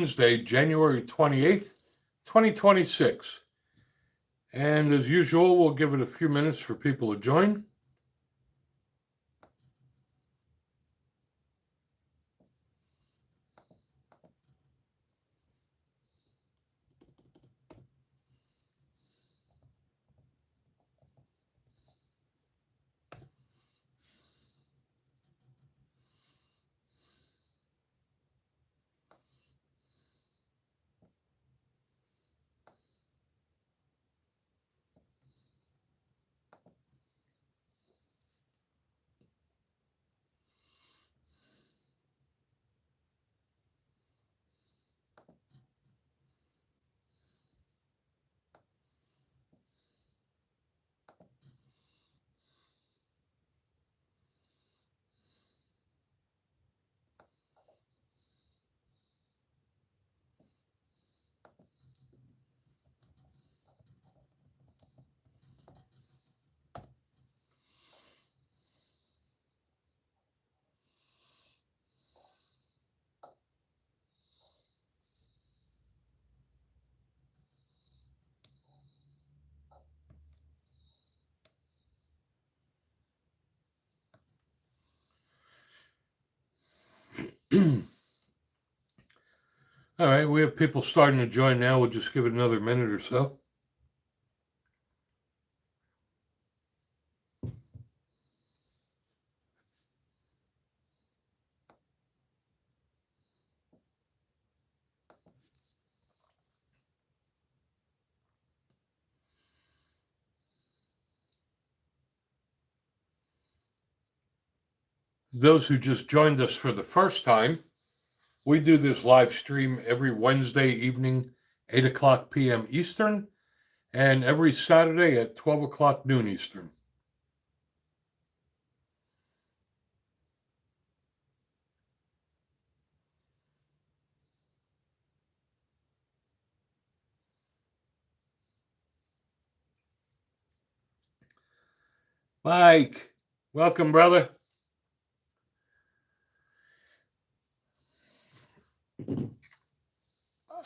Wednesday, January 28th, 2026. And as usual, we'll give it a few minutes for people to join. All right, we have people starting to join now. We'll just give it another minute or so. Those who just joined us for the first time, we do this live stream every Wednesday evening, 8 o'clock p.m. Eastern, and every Saturday at 12 o'clock noon Eastern. Mike, welcome, brother.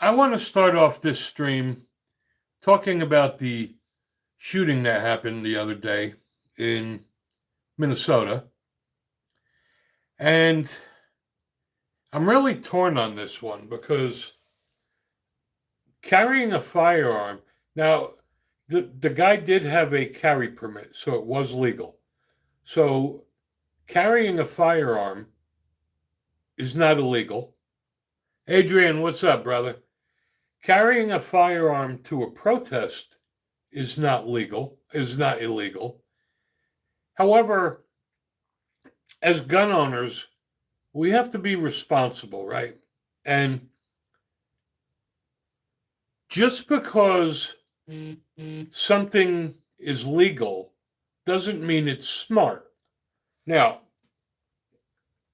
I want to start off this stream talking about the shooting that happened the other day in Minnesota. And I'm really torn on this one because carrying a firearm, now, the guy did have a carry permit, so it was legal. So carrying a firearm is not illegal. Adrian, what's up, brother? Carrying a firearm to a protest is not illegal. However, as gun owners, we have to be responsible, right? And just because something is legal doesn't mean it's smart. Now,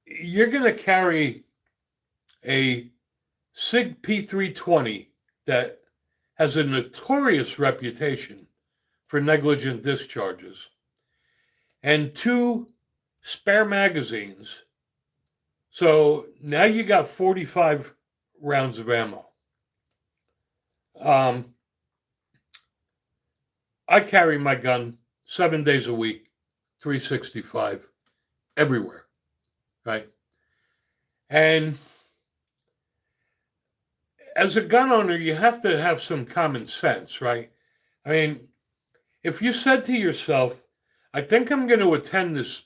you're going to carry a SIG P320 that has a notorious reputation for negligent discharges, and 2 spare magazines. So now you got 45 rounds of ammo. I carry my gun 7 days a week, 365, everywhere, right? And as a gun owner, you have to have some common sense, right? I mean, if you said to yourself, I think I'm going to attend this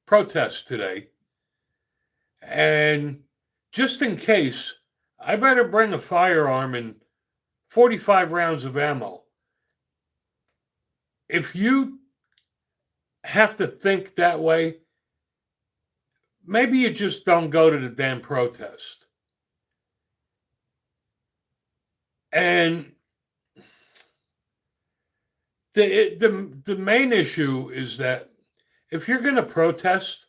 protest today, and just in case, I better bring a firearm and 45 rounds of ammo. If you have to think that way, maybe you just don't go to the damn protest. And the main issue is that if you're going to protest,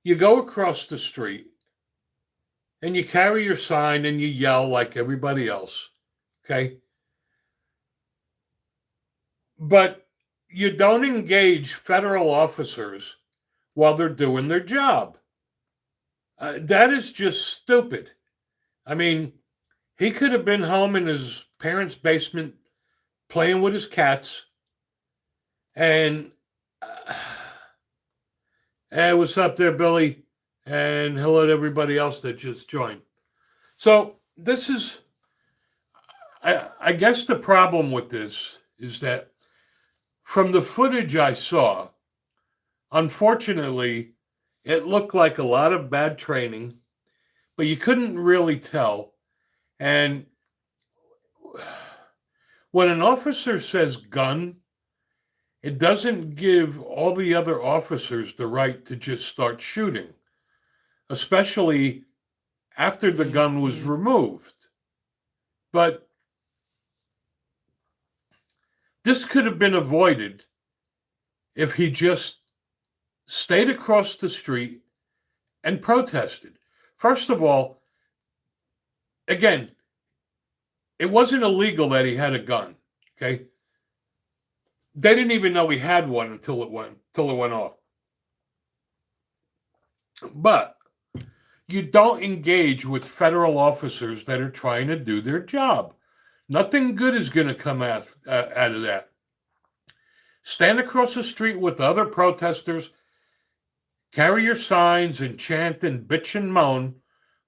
you go across the street and you carry your sign and you yell like everybody else, okay? But you don't engage federal officers while they're doing their job. That is just stupid. I mean, he could have been home in his parents' basement playing with his cats, and hey, what's up there, Billy? And hello to everybody else that just joined. So this is, I guess, the problem with this is that from the footage I saw, unfortunately, it looked like a lot of bad training, but you couldn't really tell. And when an officer says gun, it doesn't give all the other officers the right to just start shooting, especially after the gun was removed. But this could have been avoided if he just stayed across the street and protested. First of all, again, it wasn't illegal that he had a gun. Okay, they didn't even know he had one until it went off. But you don't engage with federal officers that are trying to do their job. Nothing good is going to come out of that. Stand across the street with the other protesters, carry your signs and chant and bitch and moan,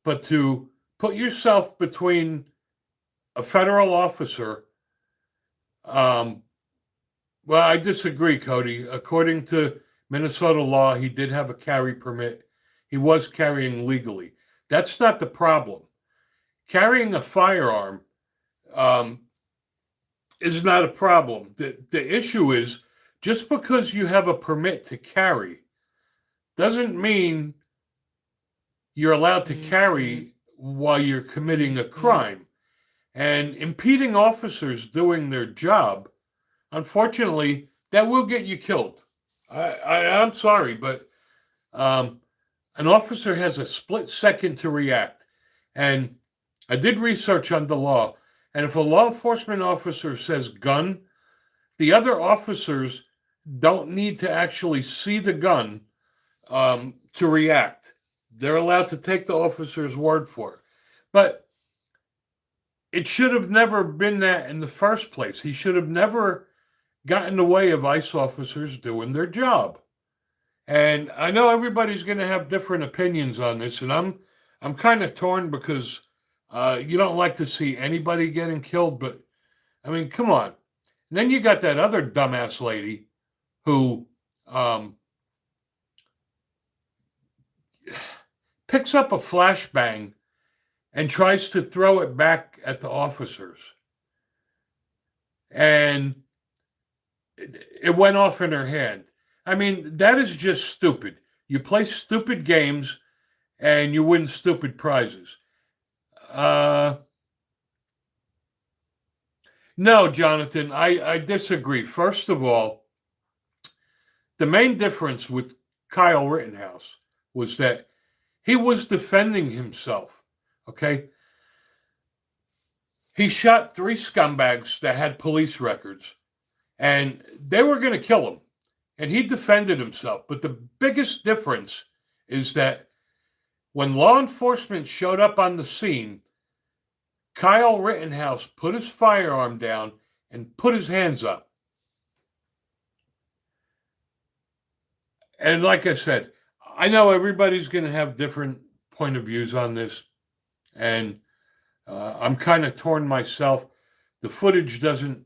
but to put yourself between a federal officer, well, I disagree, Cody. According to Minnesota law, he did have a carry permit. He was carrying legally. That's not the problem. Carrying a firearm is not a problem. The issue is just because you have a permit to carry doesn't mean you're allowed to carry while you're committing a crime. And impeding officers doing their job, unfortunately, that will get you killed. I'm sorry, but an officer has a split second to react. And I did research on the law. And if a law enforcement officer says gun, the other officers don't need to actually see the gun to react. They're allowed to take the officer's word for it. But it should have never been that in the first place. He should have never got in the way of ICE officers doing their job. And I know everybody's going to have different opinions on this, and I'm kind of torn because you don't like to see anybody getting killed, but I mean, come on. And then you got that other dumbass lady who picks up a flashbang and tries to throw it back at the officers. And it went off in her hand. I mean, that is just stupid. You play stupid games and you win stupid prizes. No, Jonathan, I disagree. First of all, the main difference with Kyle Rittenhouse was that he was defending himself. Okay? He shot 3 scumbags that had police records, and they were going to kill him. And he defended himself. But the biggest difference is that when law enforcement showed up on the scene, Kyle Rittenhouse put his firearm down and put his hands up. And like I said, I know everybody's going to have different point of views on this. And I'm kind of torn myself. The footage doesn't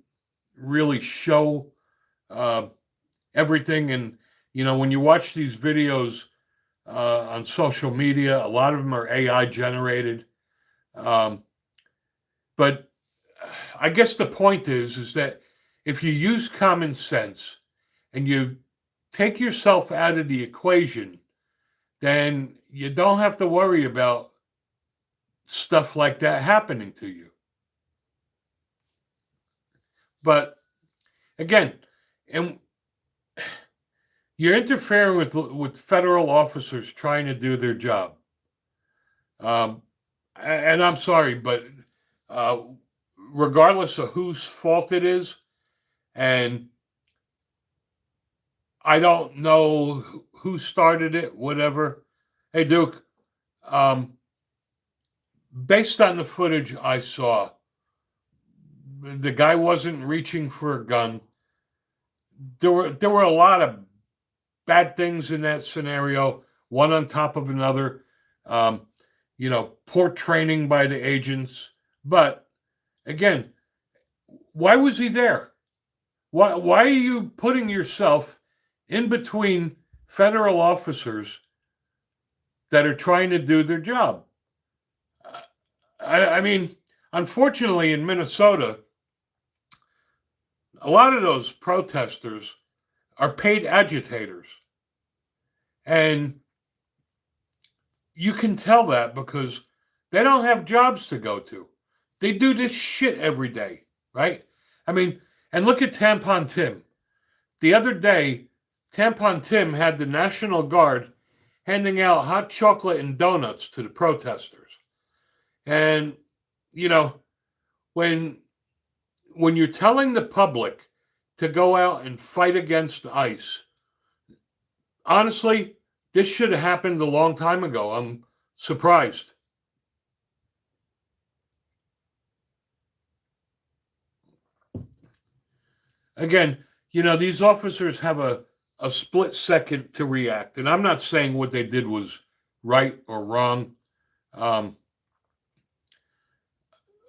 really show everything. And, you know, when you watch these videos on social media, a lot of them are AI generated. But I guess the point is that if you use common sense and you take yourself out of the equation, then you don't have to worry about stuff like that happening to you. But again, and you're interfering with federal officers trying to do their job. And I'm sorry, but regardless of whose fault it is, and I don't know who started it, whatever. Hey, Duke, Based on the footage I saw, the guy wasn't reaching for a gun. There were a lot of bad things in that scenario, one on top of another. Um, poor training by the agents. But again, why was he there? Why are you putting yourself in between federal officers that are trying to do their job? I mean, unfortunately, in Minnesota, a lot of those protesters are paid agitators. And you can tell that because they don't have jobs to go to. They do this shit every day, right? I mean, and look at Tampon Tim. The other day, Tampon Tim had the National Guard handing out hot chocolate and donuts to the protesters. And, you know, when you're telling the public to go out and fight against ICE, honestly, this should have happened a long time ago. I'm surprised. Again, these officers have a split second to react. And I'm not saying what they did was right or wrong.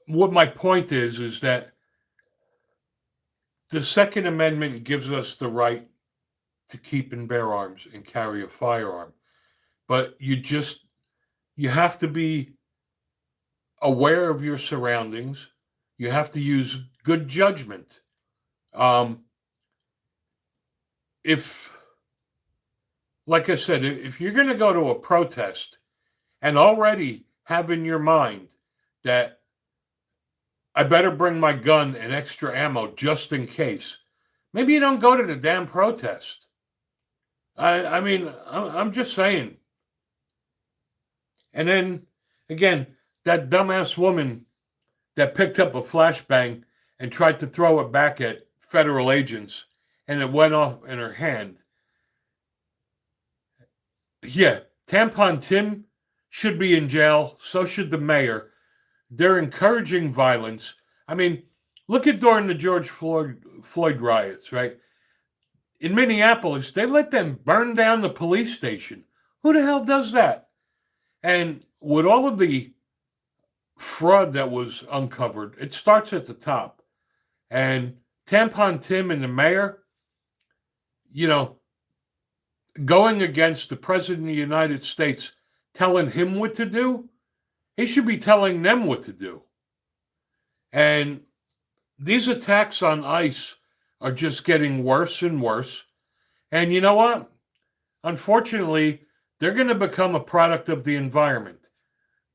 What my point is that the Second Amendment gives us the right to keep and bear arms and carry a firearm. But you have to be aware of your surroundings. You have to use good judgment. If, like I said, if you're going to go to a protest and already have in your mind that I better bring my gun and extra ammo just in case, maybe you don't go to the damn protest. I mean, I'm just saying. And then, again, that dumbass woman that picked up a flashbang and tried to throw it back at federal agents and it went off in her hand. Yeah, Tampon Tim should be in jail. So should the mayor. They're encouraging violence. I mean, look at during the George Floyd riots, right? In Minneapolis, they let them burn down the police station. Who the hell does that? And with all of the fraud that was uncovered, it starts at the top. And Tampon Tim and the mayor, going against the president of the United States, telling him what to do, he should be telling them what to do. And these attacks on ICE are just getting worse and worse. And you know what? Unfortunately, they're going to become a product of the environment.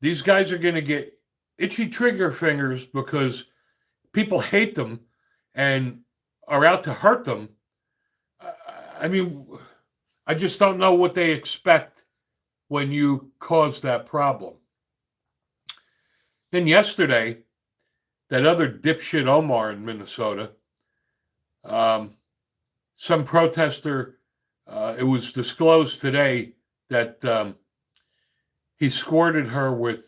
These guys are going to get itchy trigger fingers because people hate them and are out to hurt them. I mean, I just don't know what they expect when you cause that problem. Then yesterday, that other dipshit Omar in Minnesota, some protester, it was disclosed today that he squirted her with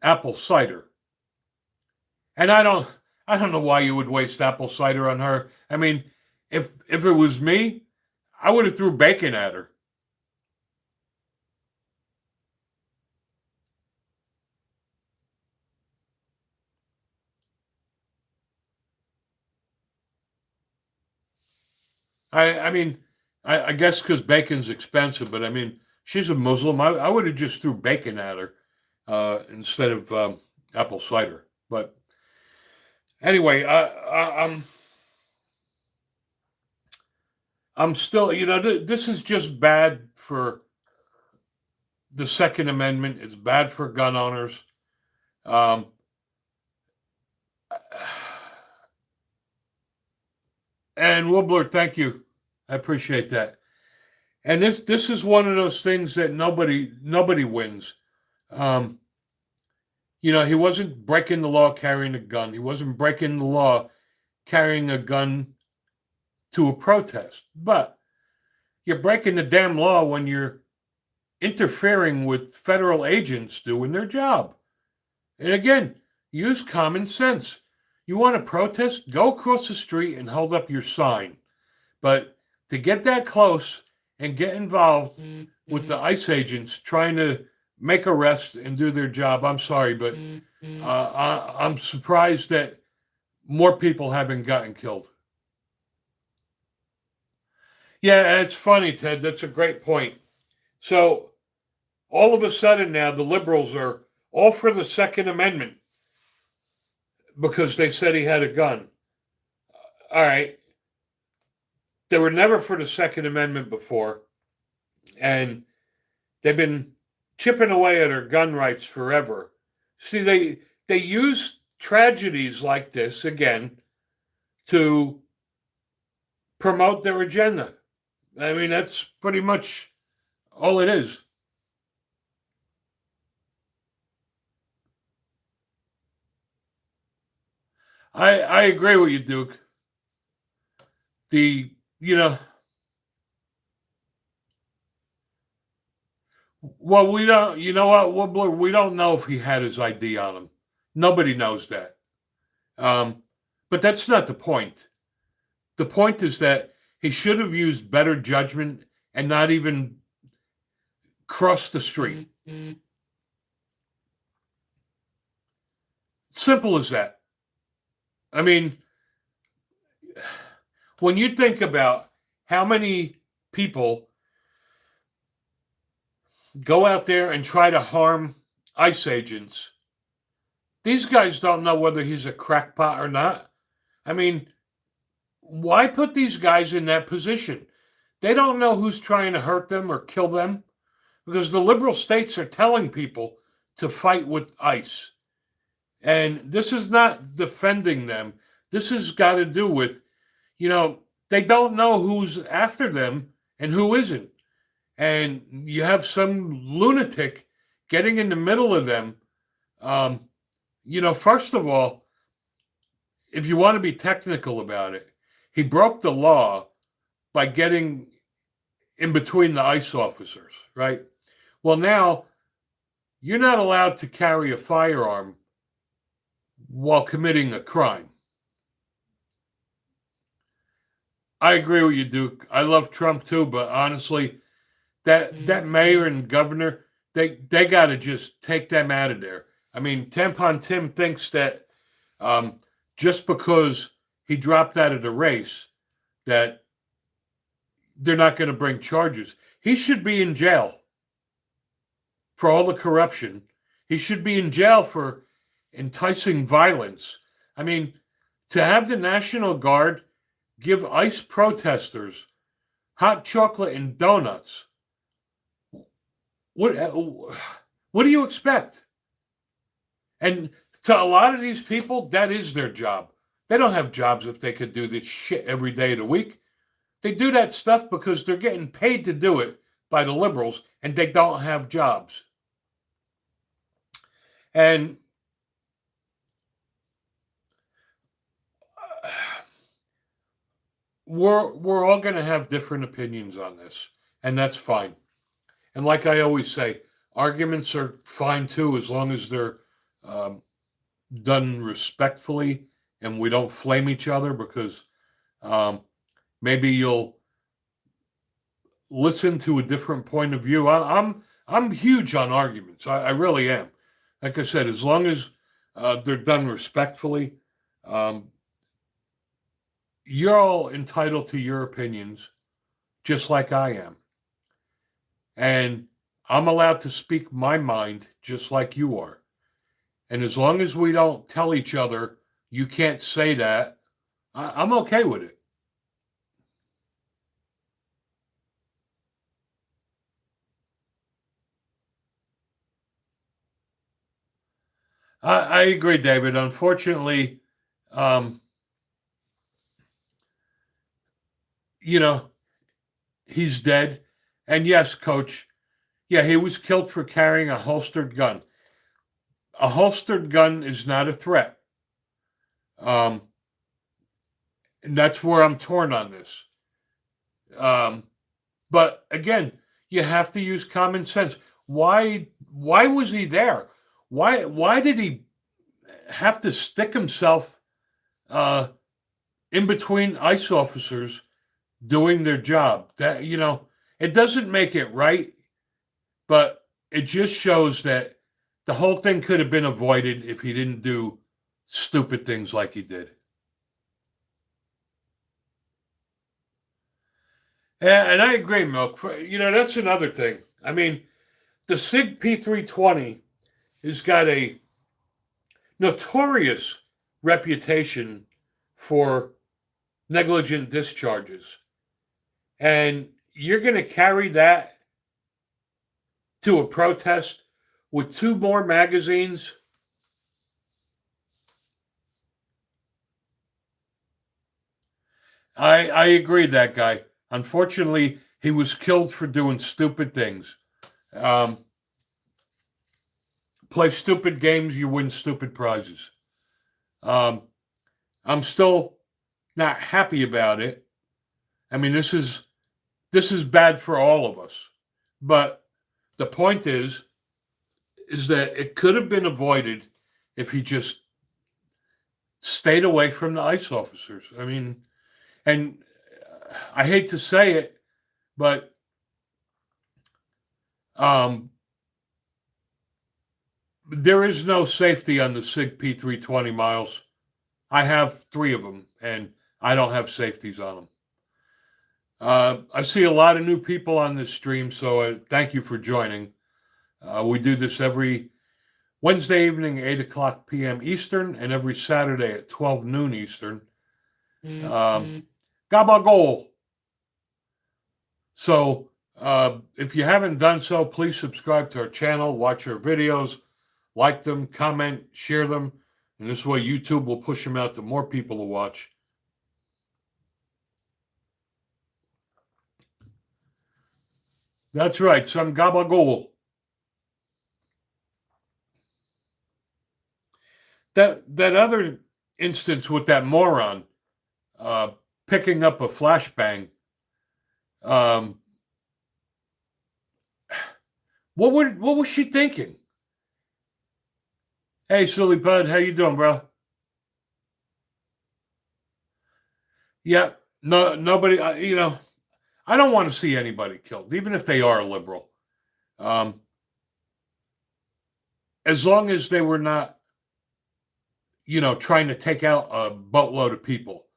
apple cider. And I don't know why you would waste apple cider on her. I mean, if it was me, I would have threw bacon at her. I mean, I guess because bacon's expensive, but I mean, she's a Muslim. I would have just threw bacon at her instead of apple cider. But anyway, I'm still, this is just bad for the Second Amendment. It's bad for gun owners. And Woobler, thank you. I appreciate that. And this is one of those things that nobody wins. He wasn't breaking the law carrying a gun. He wasn't breaking the law carrying a gun to a protest. But you're breaking the damn law when you're interfering with federal agents doing their job. And again, use common sense. You want to protest? Go across the street and hold up your sign. But to get that close and get involved with the ICE agents trying to make arrests and do their job, I'm sorry, but I'm surprised that more people haven't gotten killed. Yeah, it's funny, Ted. That's a great point. So all of a sudden now the liberals are all for the Second Amendment because they said he had a gun. All right. They were never for the Second Amendment before. And they've been chipping away at our gun rights forever. See, they use tragedies like this again to promote their agenda. I mean, that's pretty much all it is. I agree with you, Duke. The you know well we don't you know what Woodbler, we don't know if he had his ID on him. Nobody knows that. Um, but that's not the point. The point is that he should have used better judgment and not even crossed the street. Simple as that. I mean, when you think about how many people go out there and try to harm ICE agents, these guys don't know whether he's a crackpot or not. I mean, why put these guys in that position? They don't know who's trying to hurt them or kill them because the liberal states are telling people to fight with ICE. And this is not defending them. This has got to do with, they don't know who's after them and who isn't. And you have some lunatic getting in the middle of them. First of all, if you want to be technical about it, he broke the law by getting in between the ICE officers, right? Well, now you're not allowed to carry a firearm while committing a crime. I agree with you, Duke. I love Trump too, but honestly, that mayor and governor, they got to just take them out of there. I mean, Tampon Tim thinks that just because he dropped out of the race, that they're not going to bring charges. He should be in jail for all the corruption. He should be in jail for enticing violence. I mean, to have the National Guard give ICE protesters hot chocolate and donuts, what do you expect? And to a lot of these people, that is their job. They don't have jobs if they could do this shit every day of the week. They do that stuff because they're getting paid to do it by the liberals and they don't have jobs. And we're all going to have different opinions on this, and that's fine. And like I always say, arguments are fine too, as long as they're done respectfully and we don't flame each other, because maybe you'll listen to a different point of view. I'm huge on arguments. I really am. Like I said, as long as they're done respectfully, you're all entitled to your opinions, just like I am. And I'm allowed to speak my mind just like you are. And as long as we don't tell each other, you can't say that, I'm okay with it. I agree, David. Unfortunately, he's dead. And yes, Coach, yeah, he was killed for carrying a holstered gun. A holstered gun is not a threat. And that's where I'm torn on this. But again, you have to use common sense. Why was he there? Why did he have to stick himself uh, in between ICE officers doing their job? That, it doesn't make it right, but it just shows that the whole thing could have been avoided if he didn't do stupid things like he did. And I agree, Milk. That's another thing. I mean, the SIG P320 has got a notorious reputation for negligent discharges. And you're going to carry that to a protest with 2 more magazines? I agree, that guy. Unfortunately, he was killed for doing stupid things. Play stupid games, you win stupid prizes. I'm still not happy about it. I mean, this is bad for all of us. But the point is that it could have been avoided if he just stayed away from the ICE officers. I mean, and I hate to say it, but there is no safety on the SIG P320, Miles. I have 3 of them, and I don't have safeties on them. I see a lot of new people on this stream, so thank you for joining. We do this every Wednesday evening, 8 o'clock p.m. Eastern, and every Saturday at 12 noon Eastern. Gabagol. So if you haven't done so, please subscribe to our channel, watch our videos, like them, comment, share them, and this way YouTube will push them out to more people to watch. That's right, some gabagol. That other instance with that moron picking up a flashbang, what was she thinking? Hey, silly bud, how you doing, bro? Yeah, no, nobody. I don't want to see anybody killed, even if they are liberal. As long as they were not, trying to take out a boatload of people.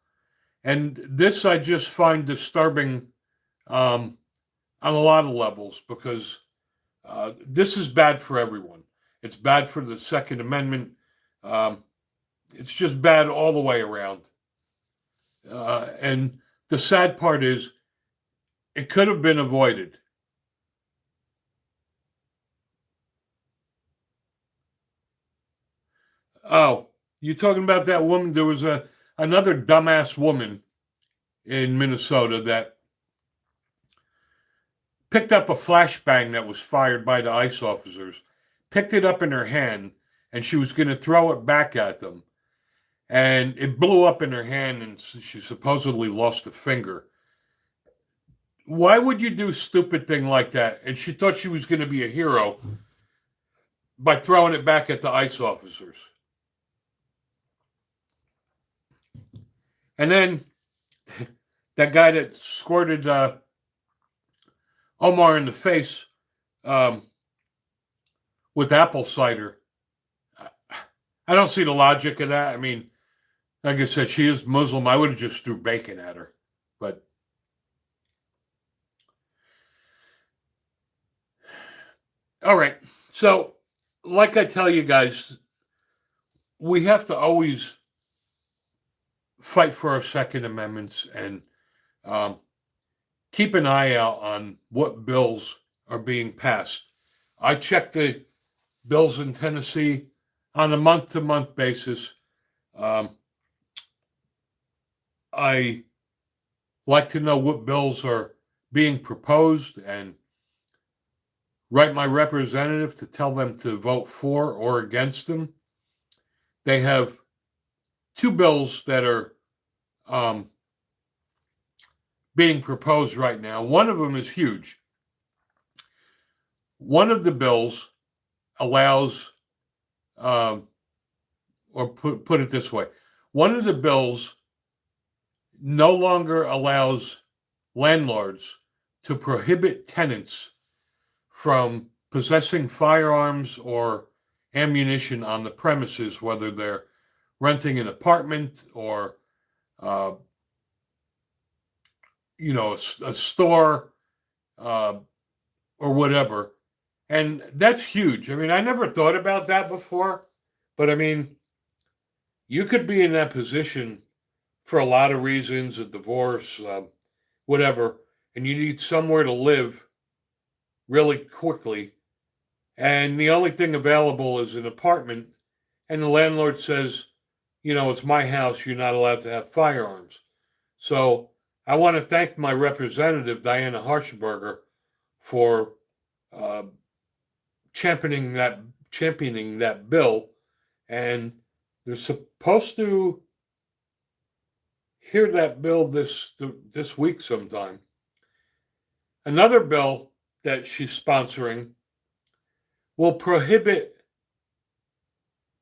And this I just find disturbing on a lot of levels, because this is bad for everyone. It's bad for the Second Amendment. It's just bad all the way around. And the sad part is, it could have been avoided. Oh, you talking about that woman? There was another dumbass woman in Minnesota that picked up a flashbang that was fired by the ICE officers, picked it up in her hand, and she was going to throw it back at them. And it blew up in her hand, and she supposedly lost a finger. Why would you do a stupid thing like that? And she thought she was going to be a hero by throwing it back at the ICE officers. And then that guy that squirted Omar in the face with apple cider, I don't see the logic of that. I mean, like I said, she is Muslim. I would have just threw bacon at her. But all right. So, like I tell you guys, we have to always fight for our Second Amendments and keep an eye out on what bills are being passed. I check the bills in Tennessee on a month-to-month basis. I like to know what bills are being proposed and write my representative to tell them to vote for or against them. They have 2 bills that are being proposed right now. One of them is huge. One of the bills allows, um, or put it this way, one of the bills no longer allows landlords to prohibit tenants from possessing firearms or ammunition on the premises, whether they're renting an apartment or, uh, a store, uh, or whatever. And that's huge. I mean, I never thought about that before, but I mean, you could be in that position for a lot of reasons, a divorce, whatever, and you need somewhere to live really quickly. And the only thing available is an apartment. And the landlord says, it's my house. You're not allowed to have firearms. So I want to thank my representative, Diana Harshberger, for uh, championing that bill. And they're supposed to hear that bill this week sometime. Another bill that she's sponsoring will prohibit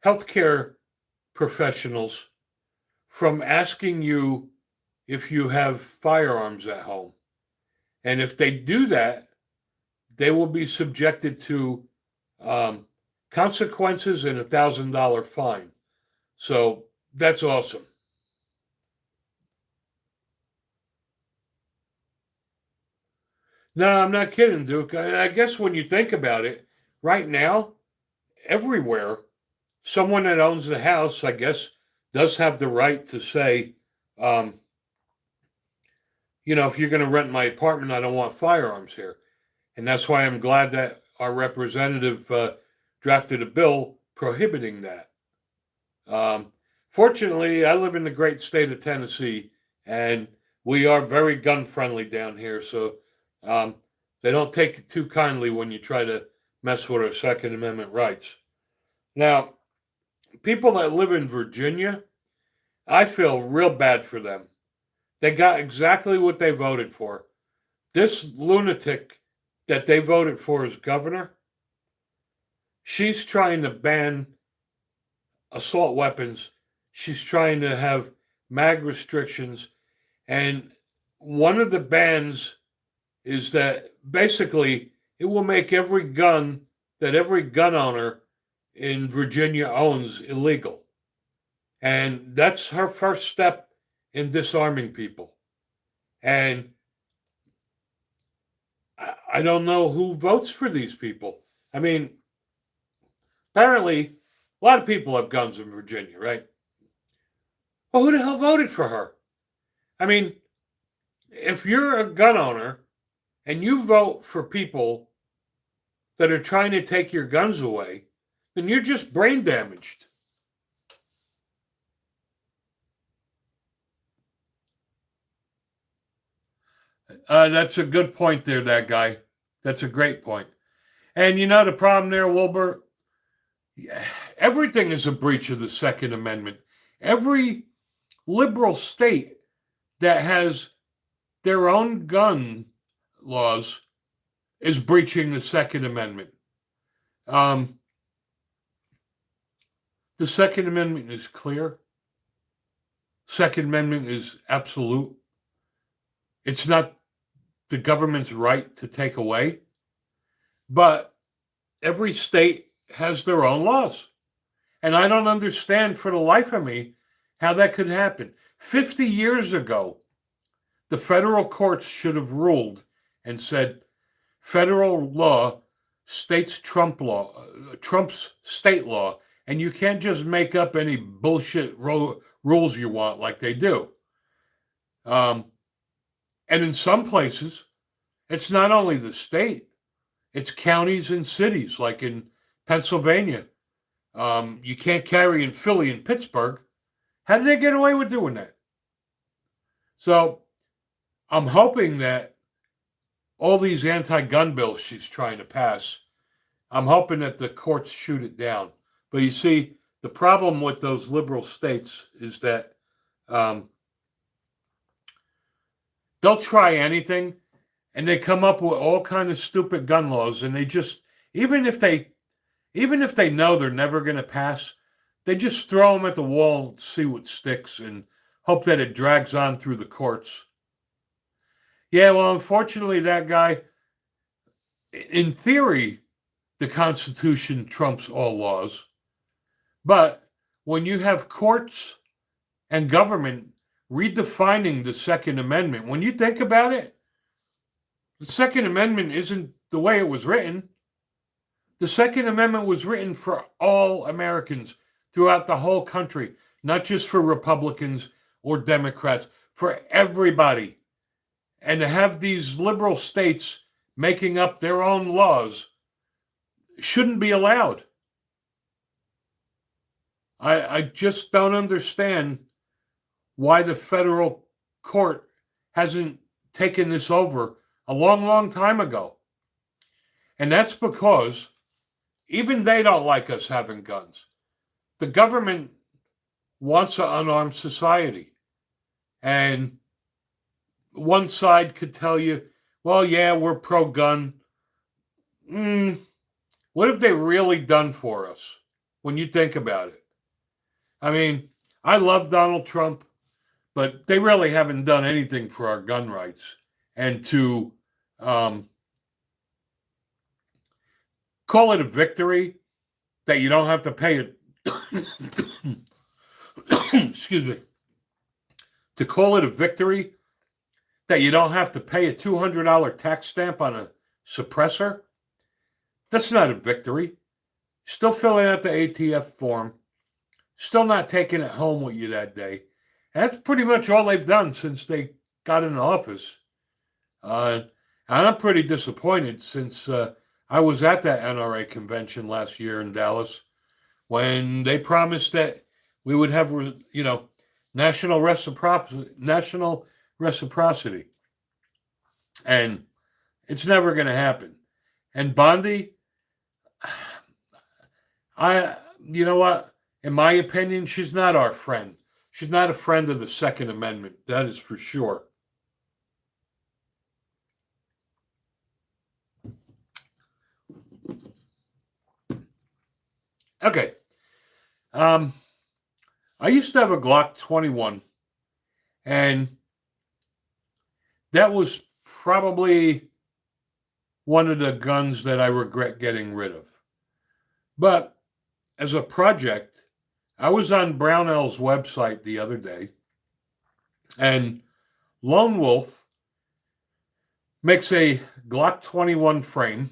healthcare professionals from asking you if you have firearms at home. And if they do that, they will be subjected to consequences and $1,000 fine. So that's awesome. No, I'm not kidding, Duke. I guess when you think about it, right now, everywhere, someone that owns the house, I guess, does have the right to say, um, if you're going to rent my apartment, I don't want firearms here. And that's why I'm glad that our representative drafted a bill prohibiting that. Um, Fortunately, I live in the great state of Tennessee, and we are very gun friendly down here. So um, they don't take it too kindly when you try to mess with our Second Amendment rights. Now, people that live in Virginia, I feel real bad for them. They got exactly what they voted for. This lunatic that they voted for as governor, she's trying to ban assault weapons. She's trying to have mag restrictions. And one of the bans is that basically it will make every gun that every gun owner in Virginia owns illegal. And that's her first step in disarming people. And I don't know who votes for these people. I mean, apparently, a lot of people have guns in Virginia, right? Well, who the hell voted for her? I mean, if you're a gun owner and you vote for people that are trying to take your guns away, then you're just brain damaged. That's a good point there, that guy. That's a great point. And the problem there, Wilbur, everything is a breach of the Second Amendment. Every liberal state that has their own gun laws is breaching the Second Amendment. Um, the Second Amendment is clear. Second Amendment is absolute. It's not the government's right to take away, but every state has their own laws. And I don't understand for the life of me how that could happen. 50 years ago, the federal courts should have ruled and said federal law states Trump's state law, and you can't just make up any bullshit rules you want like they do. And in some places, it's not only the state, it's counties and cities, like in Pennsylvania. You can't carry in Philly and Pittsburgh. How did they get away with doing that? So I'm hoping that all these anti-gun bills she's trying to pass, I'm hoping that the courts shoot it down. But you see, the problem with those liberal states is that they'll try anything, and they come up with all kind of stupid gun laws, and they just even if they even if they know they're never going to pass, they just throw them at the wall and see what sticks and hope that it drags on through the courts. Yeah, well, unfortunately, that guy, in theory, the Constitution trumps all laws. But when you have courts and government redefining the Second Amendment, when you think about it, the Second Amendment isn't the way it was written. The Second Amendment was written for all Americans throughout the whole country, not just for Republicans or Democrats, for everybody. And to have these liberal states making up their own laws shouldn't be allowed. I just don't understand why the federal court hasn't taken this over a long, long time ago. And that's because even they don't like us having guns. The government wants an unarmed society. And one side could tell you, well, yeah, we're pro-gun. What have they really done for us when you think about it? I mean, I love Donald Trump, but they really haven't done anything for our gun rights. And to call it a victory that you don't have to pay it, excuse me, to call it a victory that you don't have to pay a $200 tax stamp on a suppressor, that's not a victory. Still filling out the ATF form, still not taking it home with you that day. And that's pretty much all they've done since they got in office. And I'm pretty disappointed since I was at that NRA convention last year in Dallas when they promised that we would have, national reciprocity. And it's never going to happen. And Bondi, you know what? In my opinion, she's not our friend. She's not a friend of the Second Amendment. That is for sure. Okay. I used to have a Glock 21, and that was probably one of the guns that I regret getting rid of. But as a project, I was on Brownell's website the other day, and Lone Wolf makes a Glock 21 frame.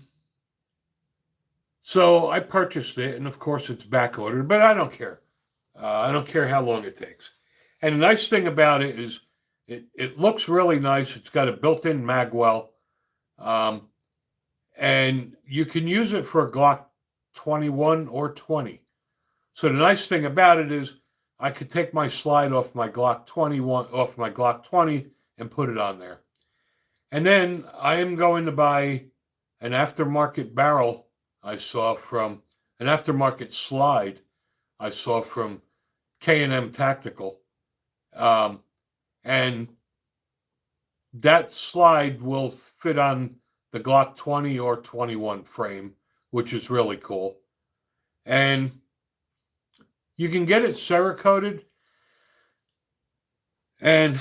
So I purchased it, and of course it's back ordered, but I don't care. I don't care how long it takes. And the nice thing about it is it looks really nice. It's got a built-in magwell, and you can use it for a Glock 21 or 20. So the nice thing about it is I could take my slide off my Glock 20 and put it on there. And then I am going to buy an aftermarket barrel I saw from an aftermarket slide I saw from K&M Tactical. And that slide will fit on the Glock 20 or 21 frame, which is really cool. And you can get it Cerakoted. And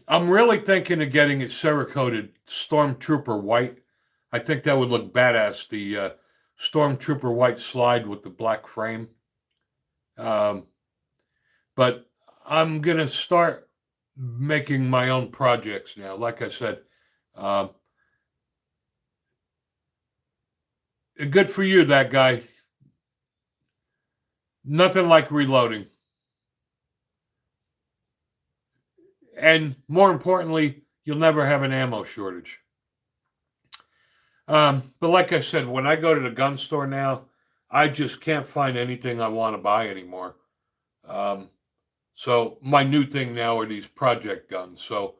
I'm really thinking of getting it Cerakoted Stormtrooper white. I think that would look badass, the Stormtrooper white slide with the black frame. But I'm going to start making my own projects now. Like I said, good for you, that guy. Nothing like reloading. And more importantly, you'll never have an ammo shortage. But like I said, when I go to the gun store now, I just can't find anything I want to buy anymore. So my new thing now are these project guns. So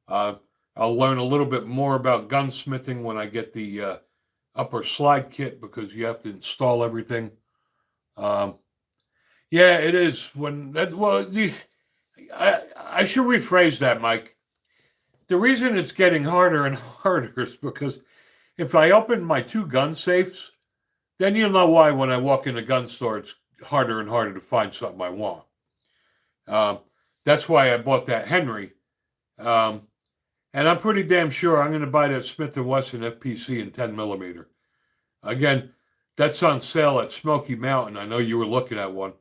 I'll learn a little bit more about gunsmithing when I get the upper slide kit, because you have to install everything. Yeah, it is. I should rephrase that, Mike. The reason it's getting harder and harder is because if I open my two gun safes, then you'll know why when I walk in a gun store, it's harder and harder to find something I want. Um, that's why I bought that Henry. Um, and I'm pretty damn sure I'm going to buy that Smith & Wesson FPC in 10 millimeter. Again, that's on sale at Smoky Mountain. I know you were looking at one.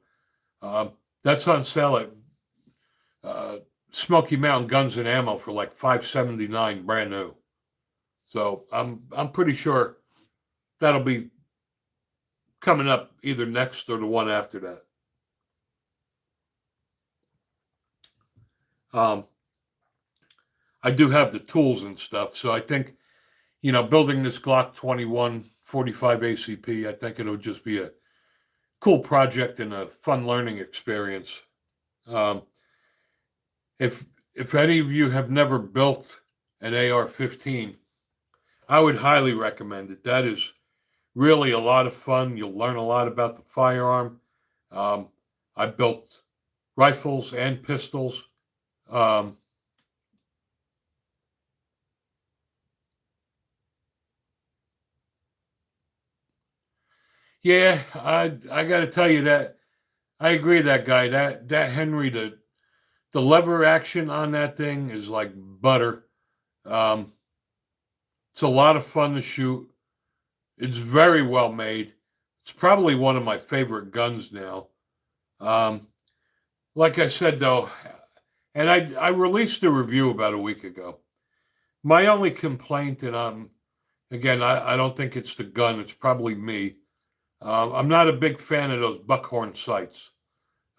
That's on sale at Smoky Mountain Guns and Ammo for like $579 brand new. So I'm pretty sure that'll be coming up either next or the one after that. I do have the tools and stuff, so I think, building this Glock 21 45 ACP, I think it'll just be a cool project and a fun learning experience. Um, if any of you have never built an AR-15, I would highly recommend it. That is really a lot of fun. You'll learn a lot about the firearm. I built rifles and pistols. Yeah, I got to tell you that I agree with that guy. That Henry, the lever action on that thing is like butter. Um, it's a lot of fun to shoot. It's very well made. It's probably one of my favorite guns now. Um, like I said though, and I released a review about a week ago. My only complaint, and again, I don't think it's the gun. It's probably me. I'm not a big fan of those buckhorn sights.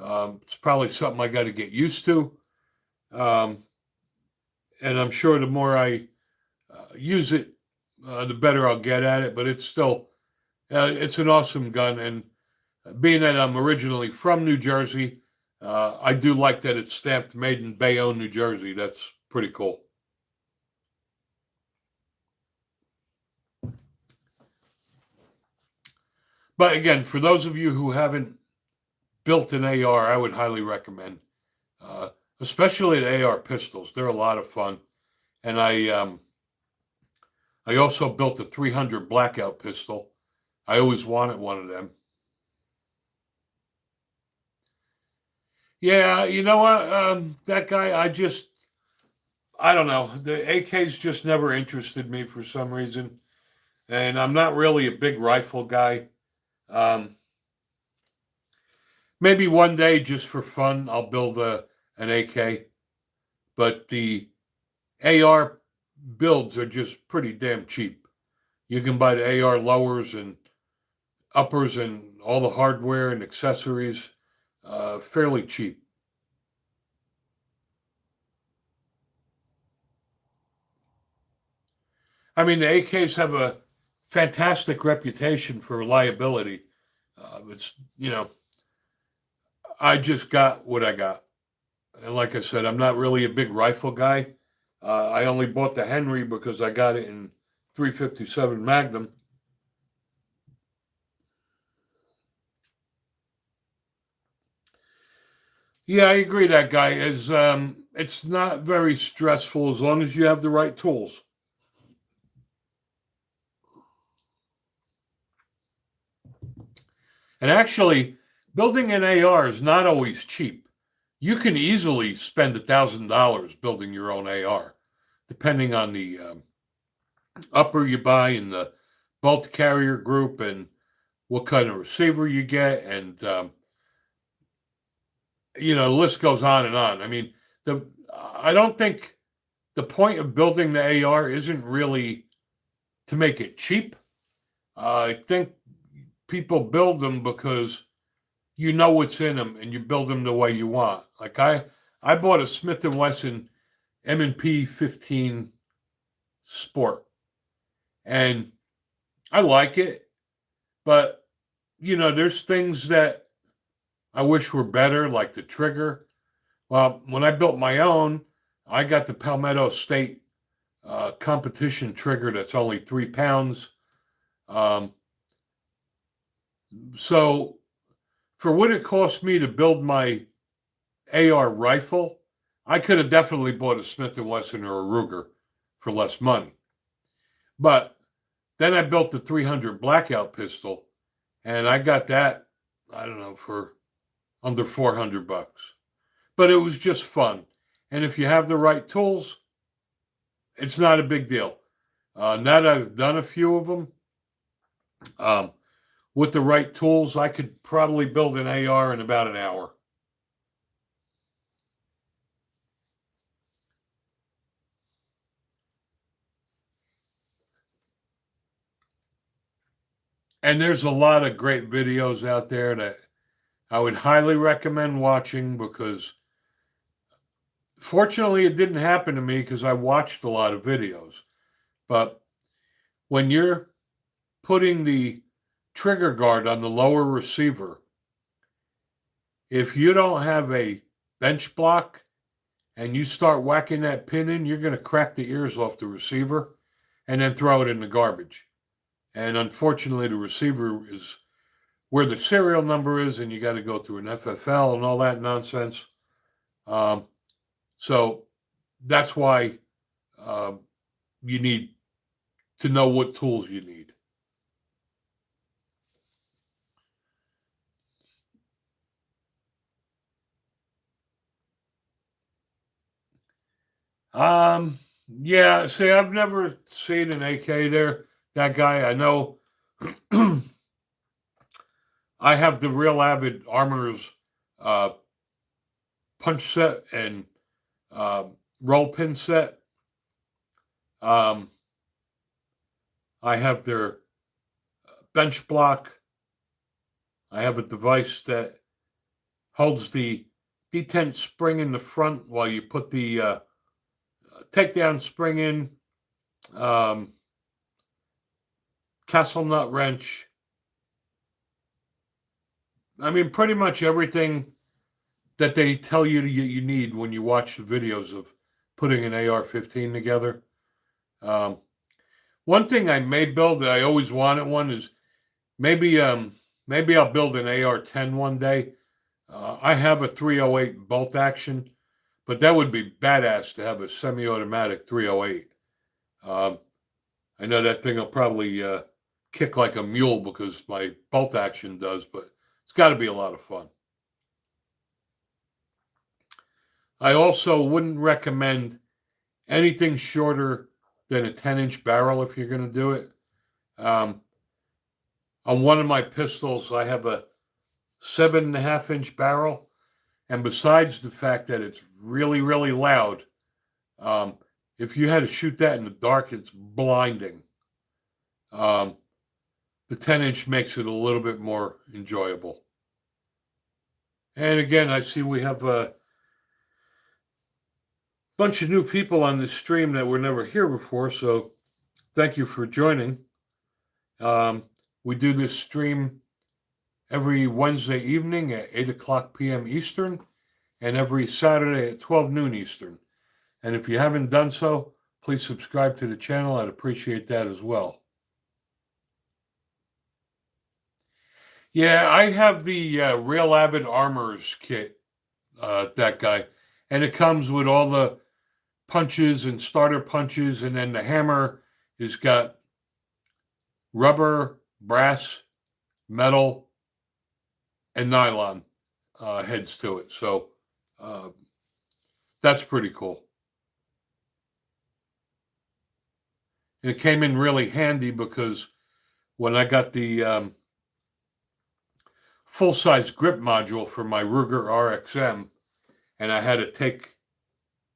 It's probably something I got to get used to. Um, and I'm sure the more I use it, the better I'll get at it. But it's still, it's an awesome gun. And being that I'm originally from New Jersey, I do like that it's stamped made in Bayonne, New Jersey. That's pretty cool. But again, for those of you who haven't built an AR, I would highly recommend, especially the AR pistols. They're a lot of fun. And I also built a 300 blackout pistol. I always wanted one of them. Yeah, you know what? That guy, I don't know. The AKs just never interested me for some reason. And I'm not really a big rifle guy. Um, Maybe one day, just for fun, I'll build an AK. But the AR builds are just pretty damn cheap. You can buy the AR lowers and uppers and all the hardware and accessories fairly cheap. I mean, the AKs have a fantastic reputation for reliability. It's, I just got what I got. And like I said, I'm not really a big rifle guy. I only bought the Henry because I got it in 357 Magnum. Yeah, I agree. That guy is. It's not very stressful as long as you have the right tools. And actually, building an AR is not always cheap. You can easily spend $1,000 building your own AR, depending on the upper you buy and the bolt carrier group and what kind of receiver you get, and the list goes on and on. I mean, the I don't think the point of building the AR isn't really to make it cheap. I think people build them because you know what's in them and you build them the way you want. Like I bought a Smith & Wesson M&P 15 Sport, and I like it, but there's things that I wish were better, like the trigger. Well, when I built my own, I got the Palmetto State competition trigger that's only 3 pounds. Um, so for what it cost me to build my AR rifle, I could have definitely bought a Smith & Wesson or a Ruger for less money. But Then I built the 300 blackout pistol, and I got that, I don't know, for under $400. But it was just fun. And if you have the right tools, it's not a big deal. Now that I've done a few of them, um, with the right tools, I could probably build an AR in about an hour. And there's a lot of great videos out there that I would highly recommend watching, because fortunately it didn't happen to me because I watched a lot of videos. But when you're putting the trigger guard on the lower receiver, if you don't have a bench block and you start whacking that pin in, you're going to crack the ears off the receiver and then throw it in the garbage. And unfortunately, the receiver is where the serial number is, and you got to go through an FFL and all that nonsense. So that's why you need to know what tools you need. Yeah, see, I've never seen an AK there. That guy, I know. I have the Real Avid Armor's punch set and roll pin set. I have their bench block. I have a device that holds the detent spring in the front while you put the takedown spring in. Castle nut wrench. I mean, pretty much everything that they tell you you need when you watch the videos of putting an AR-15 together. One thing I may build that I always wanted one is maybe I'll build an AR-10 one day. I have a 308 bolt action, but that would be badass to have a semi-automatic 308. I know that thing will probably kick like a mule because my bolt action does, but it's got to be a lot of fun. I also wouldn't recommend anything shorter than a 10-inch barrel if you're going to do it. On one of my pistols, I have a 7.5-inch barrel, and besides the fact that it's really, really loud, if you had to shoot that in the dark, it's blinding. The 10-inch makes it a little bit more enjoyable. And again, I see we have a bunch of new people on this stream that were never here before, so thank you for joining. We do this stream every Wednesday evening at 8 o'clock p.m. Eastern and every Saturday at 12 noon Eastern. And if you haven't done so, please subscribe to the channel. I'd appreciate that as well. Yeah, I have the Real Avid Armors kit, that guy. And it comes with all the punches and starter punches, and then the hammer has got rubber, brass, metal, and nylon heads to it. So that's pretty cool. And it came in really handy because when I got the full-size grip module for my Ruger RXM, and I had to take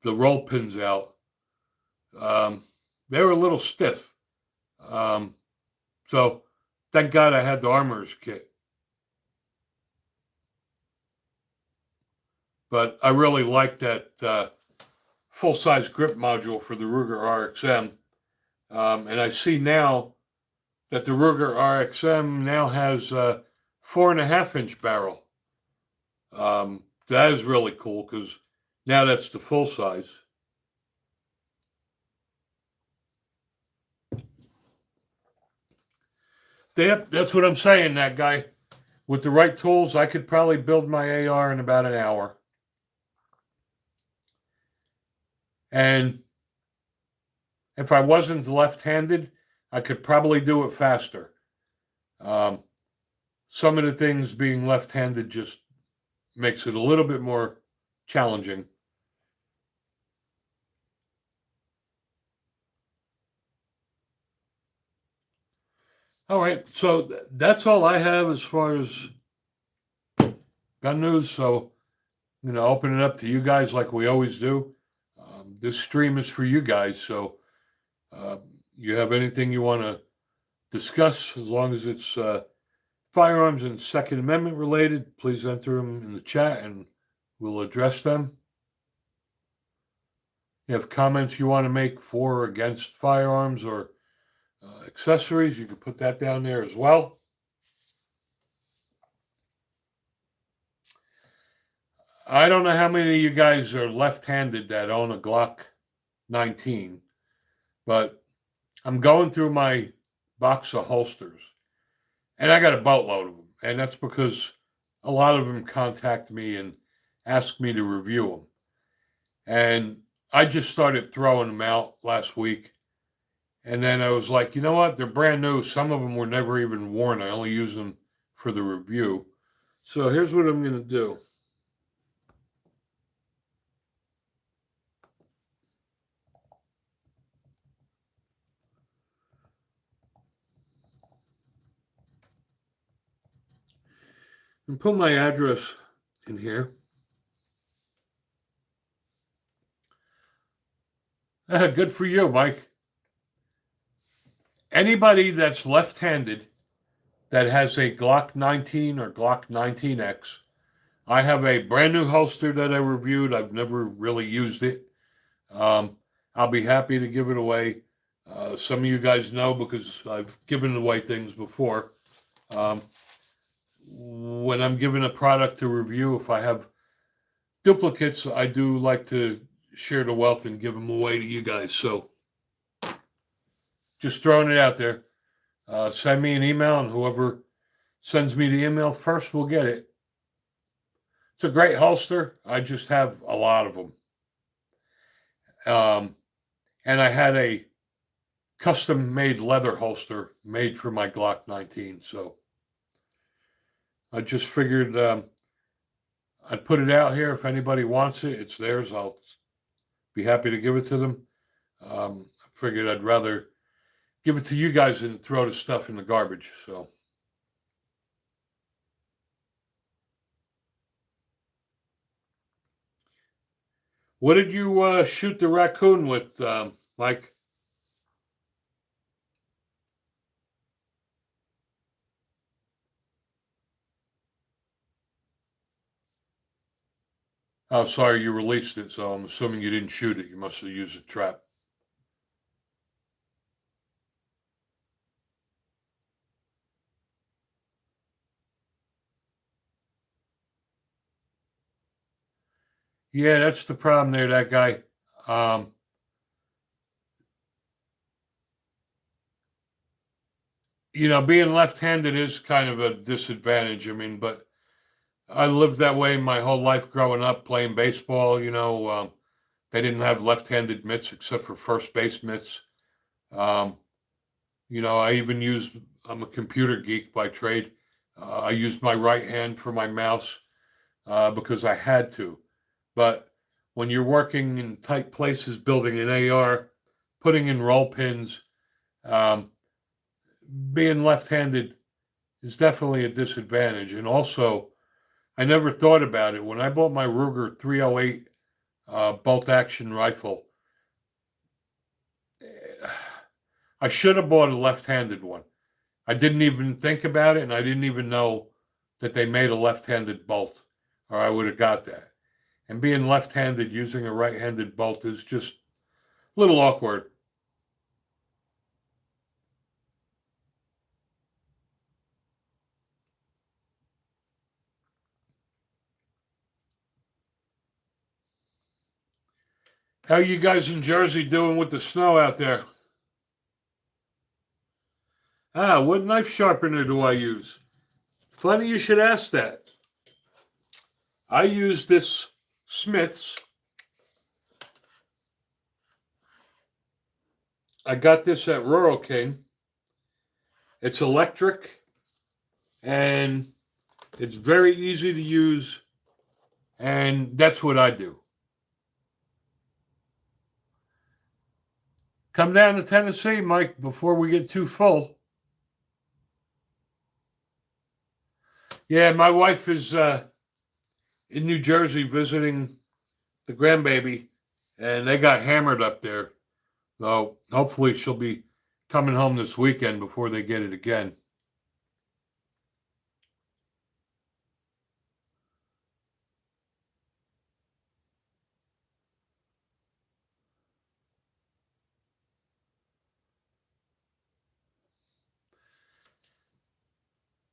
the roll pins out, they were a little stiff. So thank God I had the Armor's kit. But I really like that full-size grip module for the Ruger RXM. And I see now that the Ruger RXM now has a 4.5-inch barrel. That is really cool because now that's the full size. That's what I'm saying, that guy. With the right tools, I could probably build my AR in about an hour. And if I wasn't left-handed, I could probably do it faster. Um, some of the things being left-handed just makes it a little bit more challenging. All right, so that's all I have as far as gun news. So I'm going to open it up to you guys like we always do. This stream is for you guys, so uh, you have anything you want to discuss, as long as it's firearms and Second Amendment related, please enter them in the chat and we'll address them. You have comments you want to make for or against firearms or accessories, you can put that down there as well. I don't know how many of you guys are left-handed that own a Glock 19, but I'm going through my box of holsters, and I got a boatload of them, and that's because a lot of them contact me and ask me to review them. And I just started throwing them out last week. And then I was like, you know what? They're brand new. Some of them were never even worn. I only use them for the review. So here's what I'm going to do. And put my address in here. Good for you, Mike. Anybody that's left-handed that has a Glock 19 or Glock 19X, I have a brand new holster that I reviewed. I've never really used it. I'll be happy to give it away. Some of you guys know because I've given away things before. When I'm given a product to review, if I have duplicates, I do like to share the wealth and give them away to you guys. So just throwing it out there. Send me an email, and whoever sends me the email first will get it. It's a great holster. I just have a lot of them. And I had a custom-made leather holster made for my Glock 19. So I just figured I'd put it out here. If anybody wants it, it's theirs. I'll be happy to give it to them. I figured I'd rather give it to you guys than throw the stuff in the garbage. So what did you shoot the raccoon with, Mike? Oh, sorry, you released it, so I'm assuming you didn't shoot it. You must have used a trap. Yeah, that's the problem there, that guy. Being left-handed is kind of a disadvantage. I mean, but I lived that way my whole life growing up playing baseball. They didn't have left-handed mitts except for first base mitts. Um, I even used, I'm a computer geek by trade. I used my right hand for my mouse because I had to. But when you're working in tight places, building an AR, putting in roll pins, um, being left-handed is definitely a disadvantage. And also, I never thought about it. When I bought my Ruger 308 bolt action rifle, I should have bought a left-handed one. I didn't even think about it, and I didn't even know that they made a left-handed bolt, or I would have got that. And being left-handed using a right-handed bolt is just a little awkward. How you guys in Jersey doing with the snow out there? What knife sharpener do I use? Funny you should ask that. I use this Smith's. I got this at Rural King. It's electric, and it's very easy to use, and that's what I do. Come down to Tennessee, Mike, before we get too full. Yeah, my wife is in New Jersey visiting the grandbaby, and they got hammered up there. So hopefully she'll be coming home this weekend before they get it again.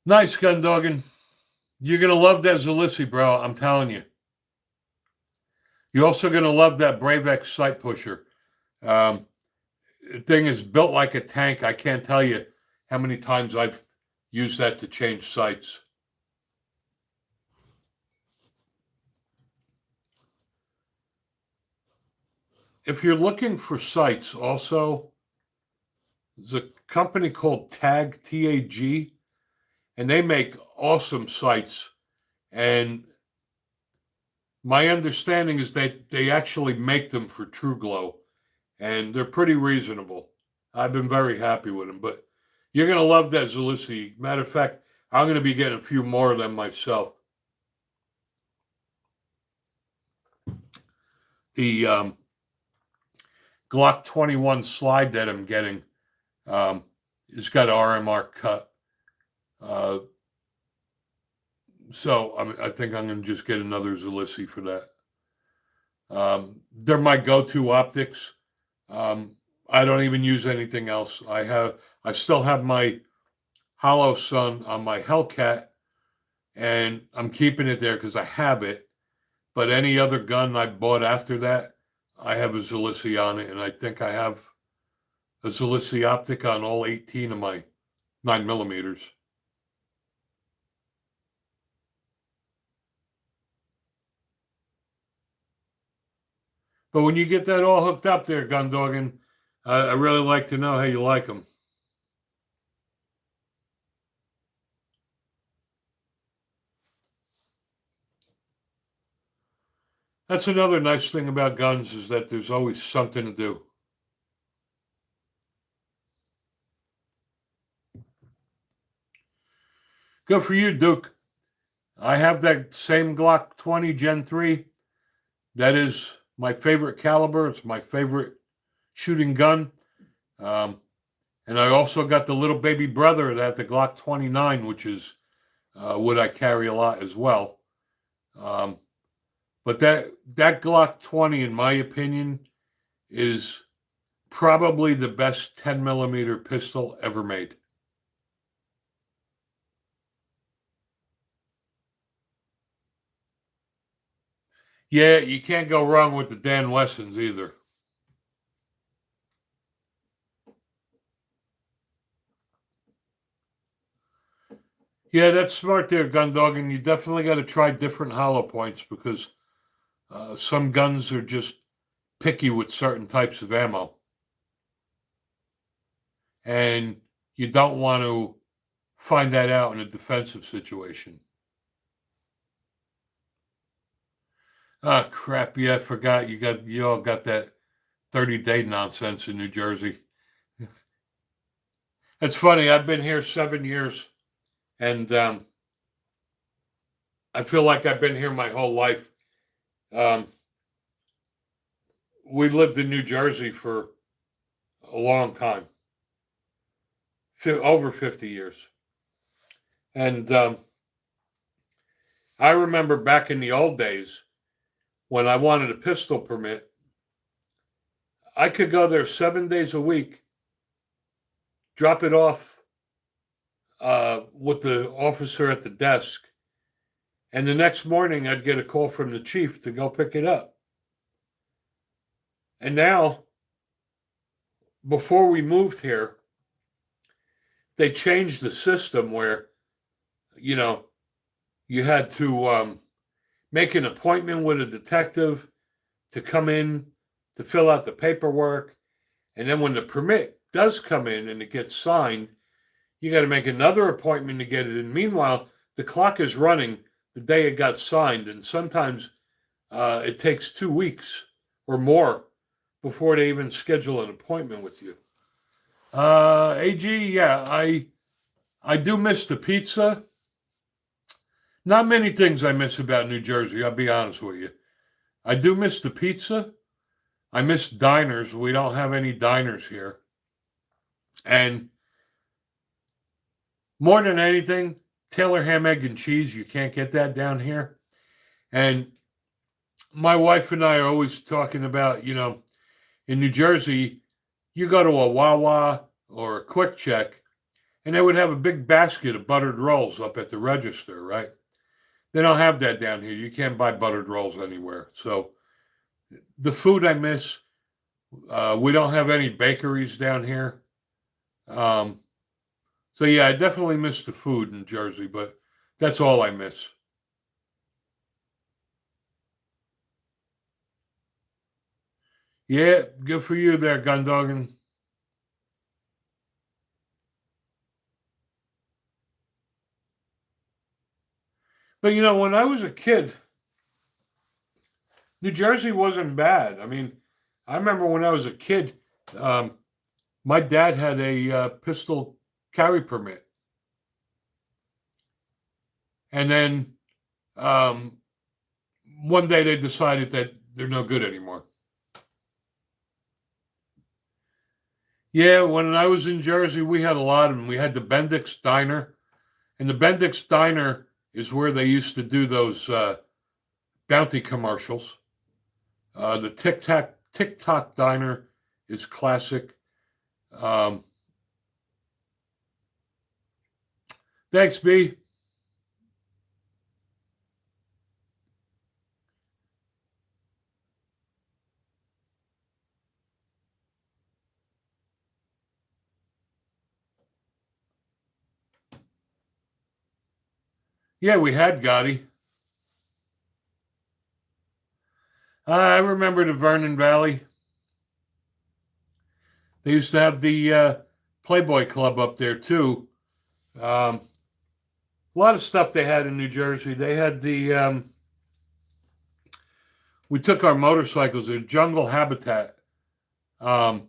Nice gun dogging. You're gonna love that Zalissi, bro. I'm telling you. You're also gonna love that Brave X sight pusher. Um, the thing is built like a tank. I can't tell you how many times I've used that to change sights. If you're looking for sights, also, there's a company called Tag, TAG, and they make awesome sights. And my understanding is that they actually make them for True Glow, and they're pretty reasonable. I've been very happy with them, but you're going to love that Zalissi. Matter of fact, I'm going to be getting a few more of them myself. The Glock 21 slide that I'm getting has got RMR cut. So I think I'm going to just get another Zalissi for that. They're my go-to optics. I don't even use anything else. I still have my Hollow Sun on my Hellcat, and I'm keeping it there because I have it. But any other gun I bought after that, I have a Zalissi on it, and I think I have a Zalissi optic on all 18 of my 9mm. But when you get that all hooked up there, gun dogging, I really like to know how you like them. That's another nice thing about guns is that there's always something to do. Good for you, Duke. I have that same Glock 20 Gen 3. That is my favorite caliber. It's my favorite shooting gun. And I also got the little baby brother of that, the Glock 29, which is what I carry a lot as well. But that Glock 20, in my opinion, is probably the best 10mm pistol ever made. Yeah, you can't go wrong with the Dan Wessons either. Yeah, that's smart there, gun dog, and you definitely got to try different hollow points because some guns are just picky with certain types of ammo. And you don't want to find that out in a defensive situation. Ah, crap. Yeah, I forgot. You all got that 30-day nonsense in New Jersey. It's funny. I've been here 7 years, and I feel like I've been here my whole life. We lived in New Jersey for a long time, over 50 years. And I remember back in the old days when I wanted a pistol permit, I could go there 7 days a week, drop it off with the officer at the desk, and the next morning I'd get a call from the chief to go pick it up. And now, before we moved here, they changed the system where, you had to make an appointment with a detective to come in to fill out the paperwork. And then when the permit does come in and it gets signed, You got to make another appointment to get it in. Meanwhile, the clock is running the day it got signed, and sometimes it takes 2 weeks or more before they even schedule an appointment with you. AG, yeah, I do miss the pizza. Not many things I miss about New Jersey, I'll be honest with you. I do miss the pizza. I miss diners. We don't have any diners here. And more than anything, Taylor ham, egg, and cheese, you can't get that down here. And my wife and I are always talking about, in New Jersey, you go to a Wawa or a Quick Check, and they would have a big basket of buttered rolls up at the register, right? They don't have that down here. You can't buy buttered rolls anywhere. So the food I miss. We don't have any bakeries down here. So yeah, I definitely miss the food in Jersey, but that's all I miss. Yeah, good for you there, Gundogan. But when I was a kid, New Jersey wasn't bad. I mean, I remember when I was a kid, um, my dad had a pistol carry permit, and then um, one day they decided that they're no good anymore. Yeah, when I was in Jersey, we had a lot of them. We had the Bendix Diner, and the Bendix Diner is where they used to do those bounty commercials. The Tic Tac Diner is classic. Um, Thanks, B. Yeah, we had Gotti. I remember the Vernon Valley. They used to have the Playboy Club up there too. A lot of stuff they had in New Jersey. They had we took our motorcycles to Jungle Habitat, um,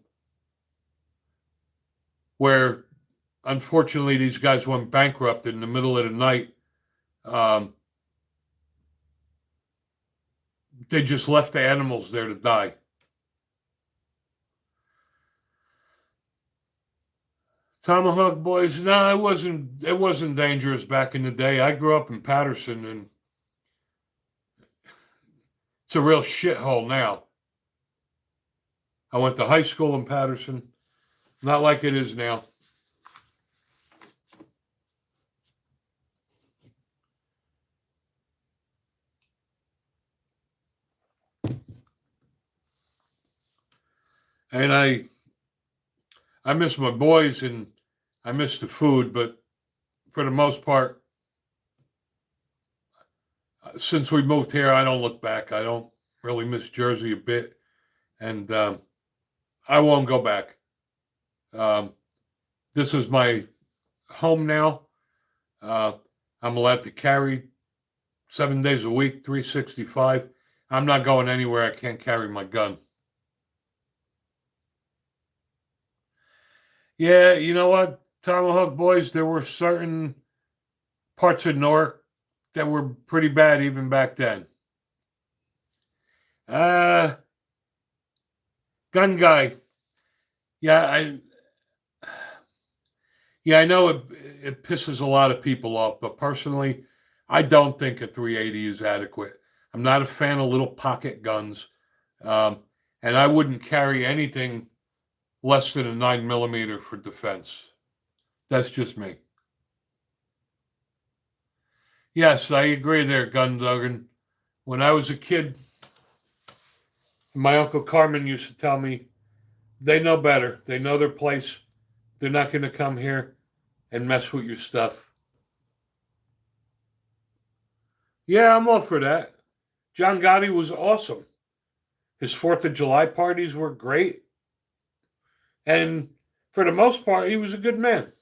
where unfortunately these guys went bankrupt in the middle of the night. Um, they just left the animals there to die. Tomahawk boys, no, it wasn't. It wasn't dangerous back in the day. I grew up in Patterson, and it's a real shithole now. I went to high school in Patterson, not like it is now. And I miss my boys and I miss the food, but for the most part, since we moved here, I don't look back. I don't really miss Jersey a bit, and I won't go back. Um, this is my home now. Uh, I'm allowed to carry 7 days a week, 365. I'm not going anywhere I can't carry my gun. Yeah, you know what, Tomahawk boys, there were certain parts of Newark that were pretty bad even back then. Uh, Gun guy. Yeah, I know it pisses a lot of people off, but personally, I don't think a 380 is adequate. I'm not a fan of little pocket guns, um, and I wouldn't carry anything less than a 9 millimeter for defense. That's just me. Yes, I agree there, Gun Duggan. When I was a kid, my Uncle Carmen used to tell me they know better. They know their place. They're not going to come here and mess with your stuff. Yeah, I'm all for that. John Gotti was awesome. His 4th of July parties were great. And for the most part, he was a good man.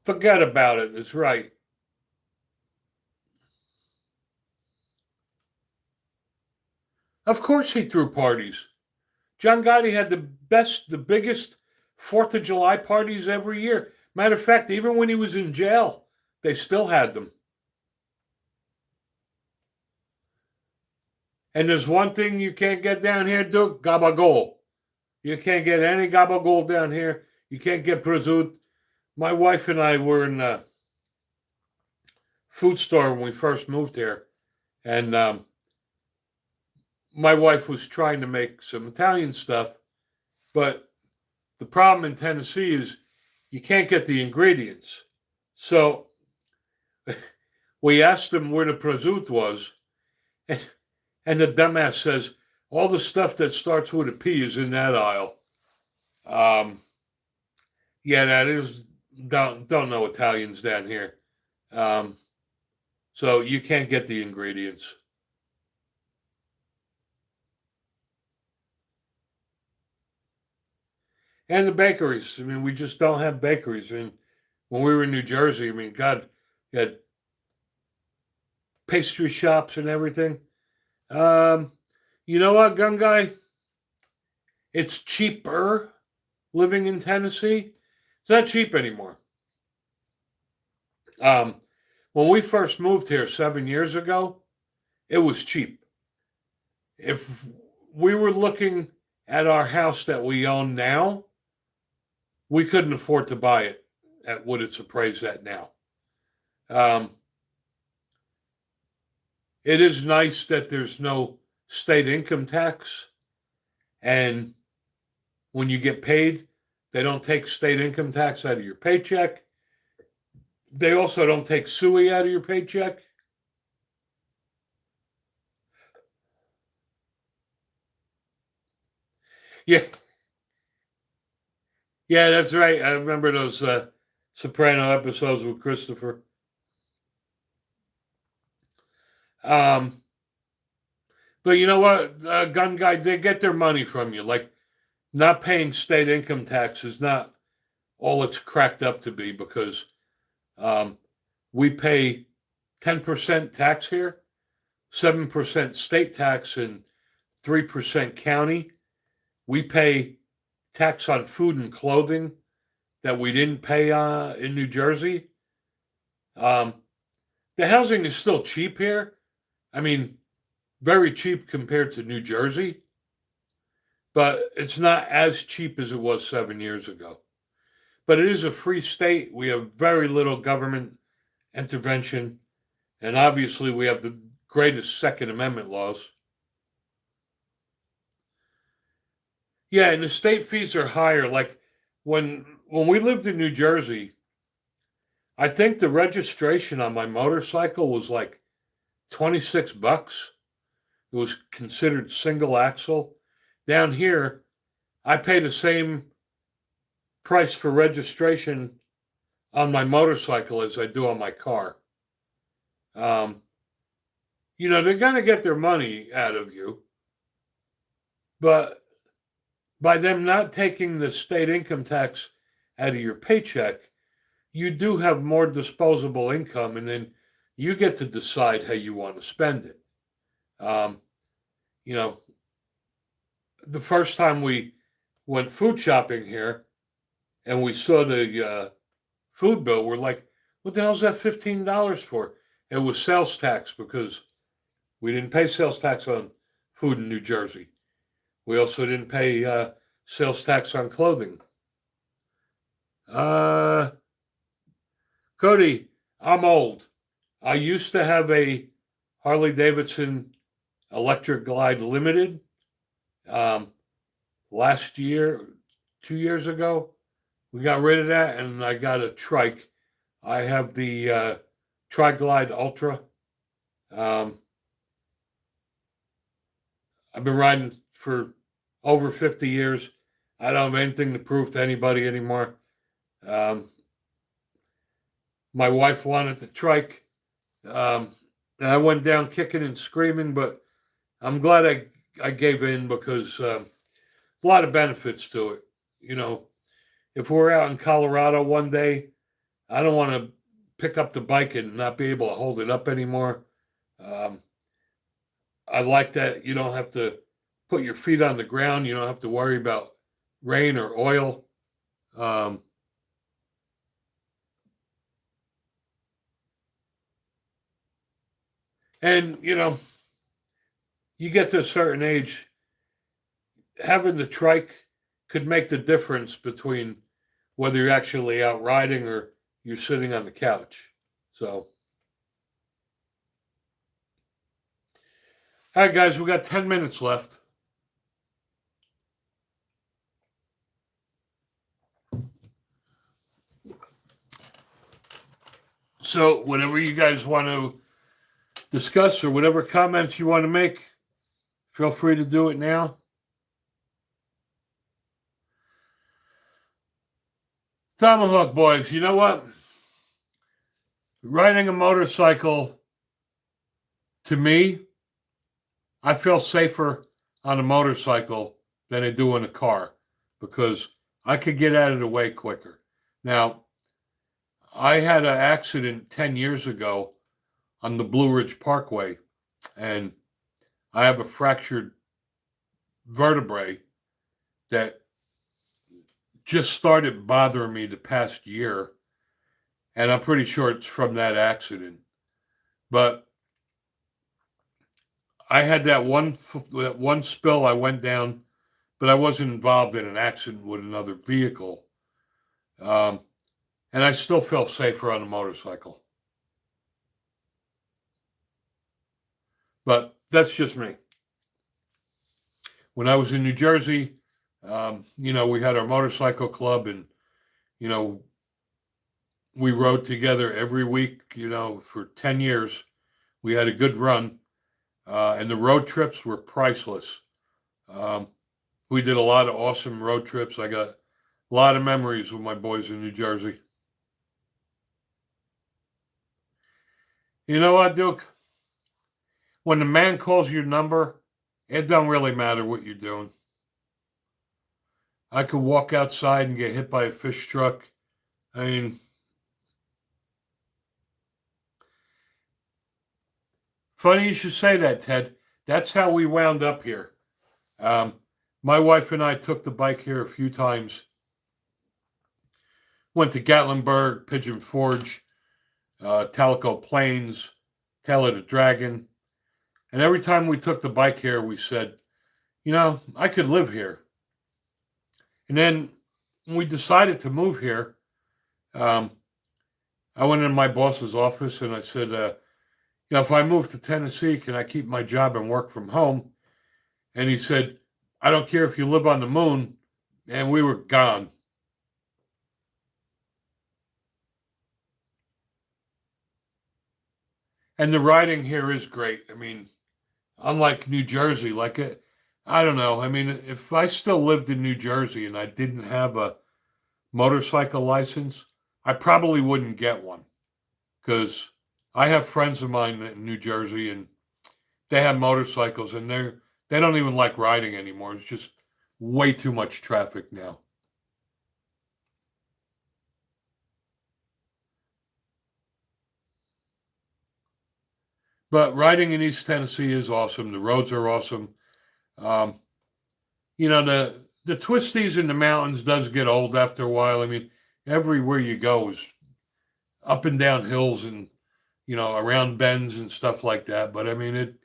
Forget about it. That's right. Of course he threw parties. John Gotti had the biggest Fourth of July parties every year. Matter of fact, even when he was in jail, they still had them. And there's one thing you can't get down here, Duke, gabagol. You can't get any gabagol down here. You can't get prosciutto. My wife and I were in a food store when we first moved here, and my wife was trying to make some Italian stuff, but the problem in Tennessee is you can't get the ingredients. So we asked them where the prosciutto was, and, and the dumbass says, all the stuff that starts with a P is in that aisle. Yeah, that is, don't know Italians down here. So you can't get the ingredients. And the bakeries. I mean, we just don't have bakeries. I mean, when we were in New Jersey, I mean, God, you had pastry shops and everything. You know what, gun guy? It's cheaper living in Tennessee. It's not cheap anymore. When we first moved here 7 years ago, it was cheap. If we were looking at our house that we own now, we couldn't afford to buy it at what it's appraised at now. It is nice that there's no state income tax, and when you get paid, they don't take state income tax out of your paycheck. They also don't take SUI out of your paycheck. Yeah, yeah, that's right. I remember those Soprano episodes with Christopher. Um, but you know what, gun guy, they get their money from you. Like, not paying state income tax is not all it's cracked up to be, because um, we pay 10% tax here, 7% state tax, and 3% county. We pay tax on food and clothing that we didn't pay in New Jersey. Um, the housing is still cheap here. I mean, very cheap compared to New Jersey, but it's not as cheap as it was 7 years ago. But it is a free state. We have very little government intervention. And obviously, we have the greatest Second Amendment laws. Yeah, and the state fees are higher. Like when we lived in New Jersey, I think the registration on my motorcycle was like $26. It was considered single axle. Down here, I pay the same price for registration on my motorcycle as I do on my car. Um, they're going to get their money out of you, but by them not taking the state income tax out of your paycheck, you do have more disposable income, and then you get to decide how you want to spend it. Um, you know, the first time we went food shopping here and we saw the food bill, we're like, what the hell's that $15 for? It was sales tax, because we didn't pay sales tax on food in New Jersey. We also didn't pay sales tax on clothing. Cody, I'm old. I used to have a Harley Davidson Electric Glide Limited. Last year, 2 years ago, we got rid of that, and I got a trike. I have the Tri-Glide Ultra. I've been riding for over 50 years. I don't have anything to prove to anybody anymore. My wife wanted the trike. And I went down kicking and screaming, but I'm glad I gave in, because a lot of benefits to it. If we're out in Colorado one day, I don't want to pick up the bike and not be able to hold it up anymore. Um, I like that you don't have to put your feet on the ground. You don't have to worry about rain or oil. Um, and, you get to a certain age, having the trike could make the difference between whether you're actually out riding or you're sitting on the couch. So, all right, guys, we got 10 minutes left. So, whatever you guys want to discuss or whatever comments you want to make, feel free to do it now. Tomahawk boys, you know what? Riding a motorcycle, to me, I feel safer on a motorcycle than I do in a car because I could get out of the way quicker. Now, I had an accident 10 years ago on the Blue Ridge Parkway, and I have a fractured vertebrae that just started bothering me the past year, and I'm pretty sure it's from that accident. But I had that one spill. I went down, but I wasn't involved in an accident with another vehicle, um, and I still feel safer on a motorcycle. But that's just me. When I was in New Jersey, we had our motorcycle club, and you know, we rode together every week. For 10 years, we had a good run, and the road trips were priceless. Um, we did a lot of awesome road trips. I got a lot of memories with my boys in New Jersey. You know what, Duke? When the man calls your number, it don't really matter what you're doing. I could walk outside and get hit by a fish truck. I mean, funny you should say that, Ted. That's how we wound up here. Um, my wife and I took the bike here a few times. Went to Gatlinburg, Pigeon Forge, Talco Plains, Tail of the Dragon. And every time we took the bike here, we said, I could live here. And then when we decided to move here, um, I went in my boss's office and I said, if I move to Tennessee, can I keep my job and work from home? And he said, I don't care if you live on the moon. And we were gone. And the riding here is great. I mean, unlike New Jersey, I don't know. I mean, if I still lived in New Jersey and I didn't have a motorcycle license, I probably wouldn't get one because I have friends of mine in New Jersey and they have motorcycles and they don't even like riding anymore. It's just way too much traffic now. But riding in East Tennessee is awesome. The roads are awesome. Um, the twisties in the mountains does get old after a while. I mean, everywhere you go is up and down hills and around bends and stuff like that. But I mean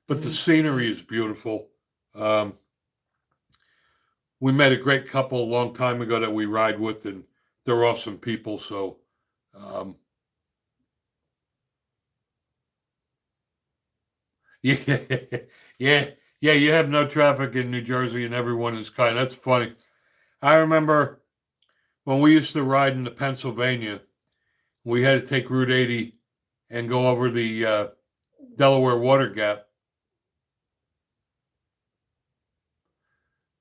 but the scenery is beautiful. Um, we met a great couple a long time ago that we ride with, and they're awesome people. So, um, yeah, yeah, yeah. You have no traffic in New Jersey, and everyone is kind. That's funny. I remember when we used to ride into Pennsylvania, we had to take Route 80 and go over the Delaware Water Gap.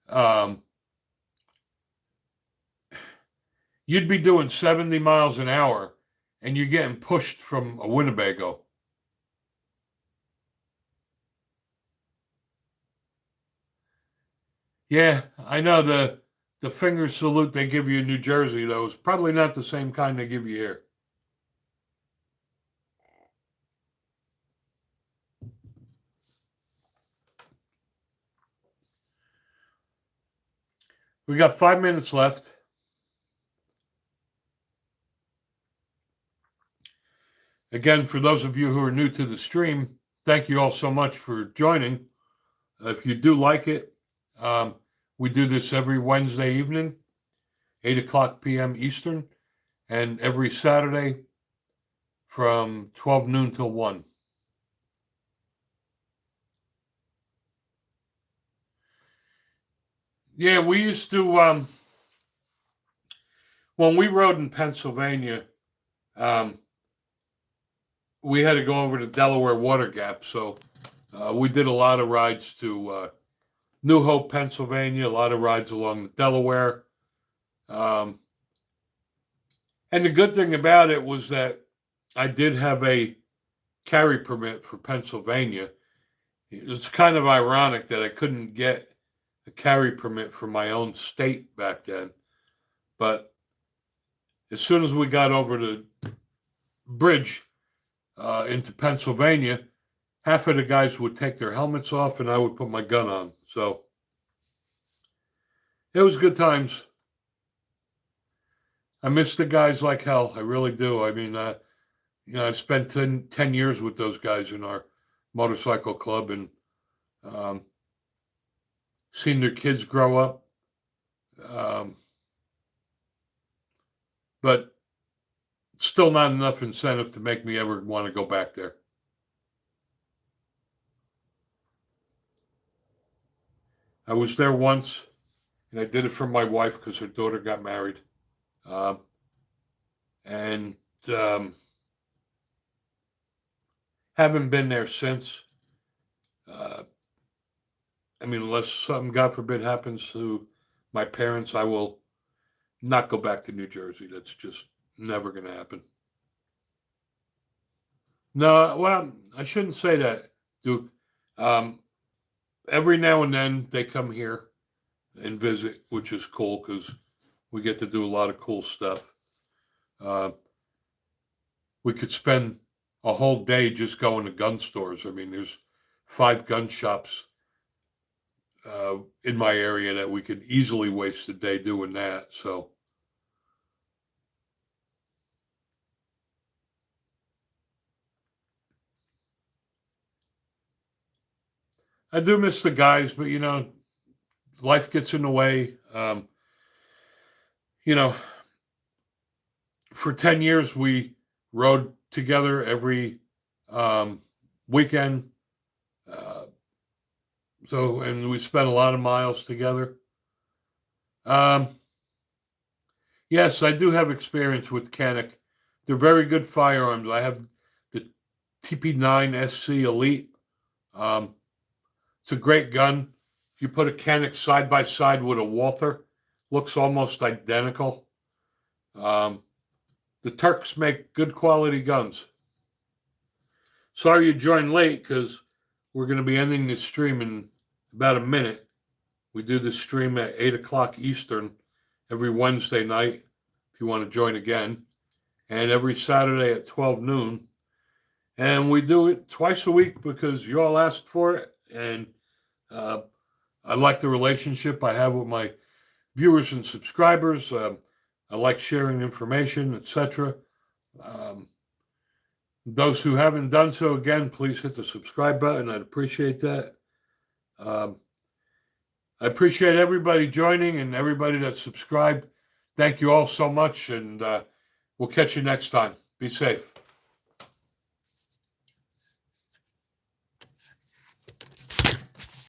Um, you'd be doing 70 miles an hour and you're getting pushed from a Winnebago. Yeah, I know the finger salute they give you in New Jersey, though, is probably not the same kind they give you here. We got 5 minutes left. Again, for those of you who are new to the stream, thank you all so much for joining. If you do like it, we do this every Wednesday evening, 8 o'clock p.m. Eastern, and every Saturday from 12 noon till 1. Yeah, we used to, when we rode in Pennsylvania, we had to go over to Delaware Water Gap. So we did a lot of rides to New Hope, Pennsylvania, a lot of rides along the Delaware. And the good thing about it was that I did have a carry permit for Pennsylvania. It's kind of ironic that I couldn't get a carry permit for my own state back then. But as soon as we got over the bridge into Pennsylvania, half of the guys would take their helmets off and I would put my gun on. So it was good times. I miss the guys like hell. I really do. I mean, I spent 10 years with those guys in our motorcycle club and seen their kids grow up. But still not enough incentive to make me ever want to go back there. I was there once, and I did it for my wife because her daughter got married. And haven't been there since. I mean, unless something, God forbid, happens to my parents, I will not go back to New Jersey. That's just never going to happen. No, well, I shouldn't say that, Duke. Every now and then they come here and visit, which is cool because we get to do a lot of cool stuff. We could spend a whole day just going to gun stores. I mean, there's 5 gun shops in my area that we could easily waste a day doing that. So I do miss the guys, but life gets in the way. For 10 years we rode together every weekend. And we spent a lot of miles together. Yes, I do have experience with Canik. They're very good firearms. I have the TP9 SC Elite. It's a great gun. If you put a Canik side by side with a Walther, looks almost identical. The Turks make good quality guns. Sorry you joined late because we're going to be ending this stream in about a minute. We do this stream at 8 o'clock Eastern every Wednesday night, if you want to join again, and every Saturday at 12 noon. And we do it twice a week because you all asked for it. And I like the relationship I have with my viewers and subscribers. I like sharing information, etc. Those who haven't done so, again, please hit the subscribe button. I'd appreciate that. I appreciate everybody joining and everybody that subscribed. Thank you all so much, and we'll catch you next time. Be safe.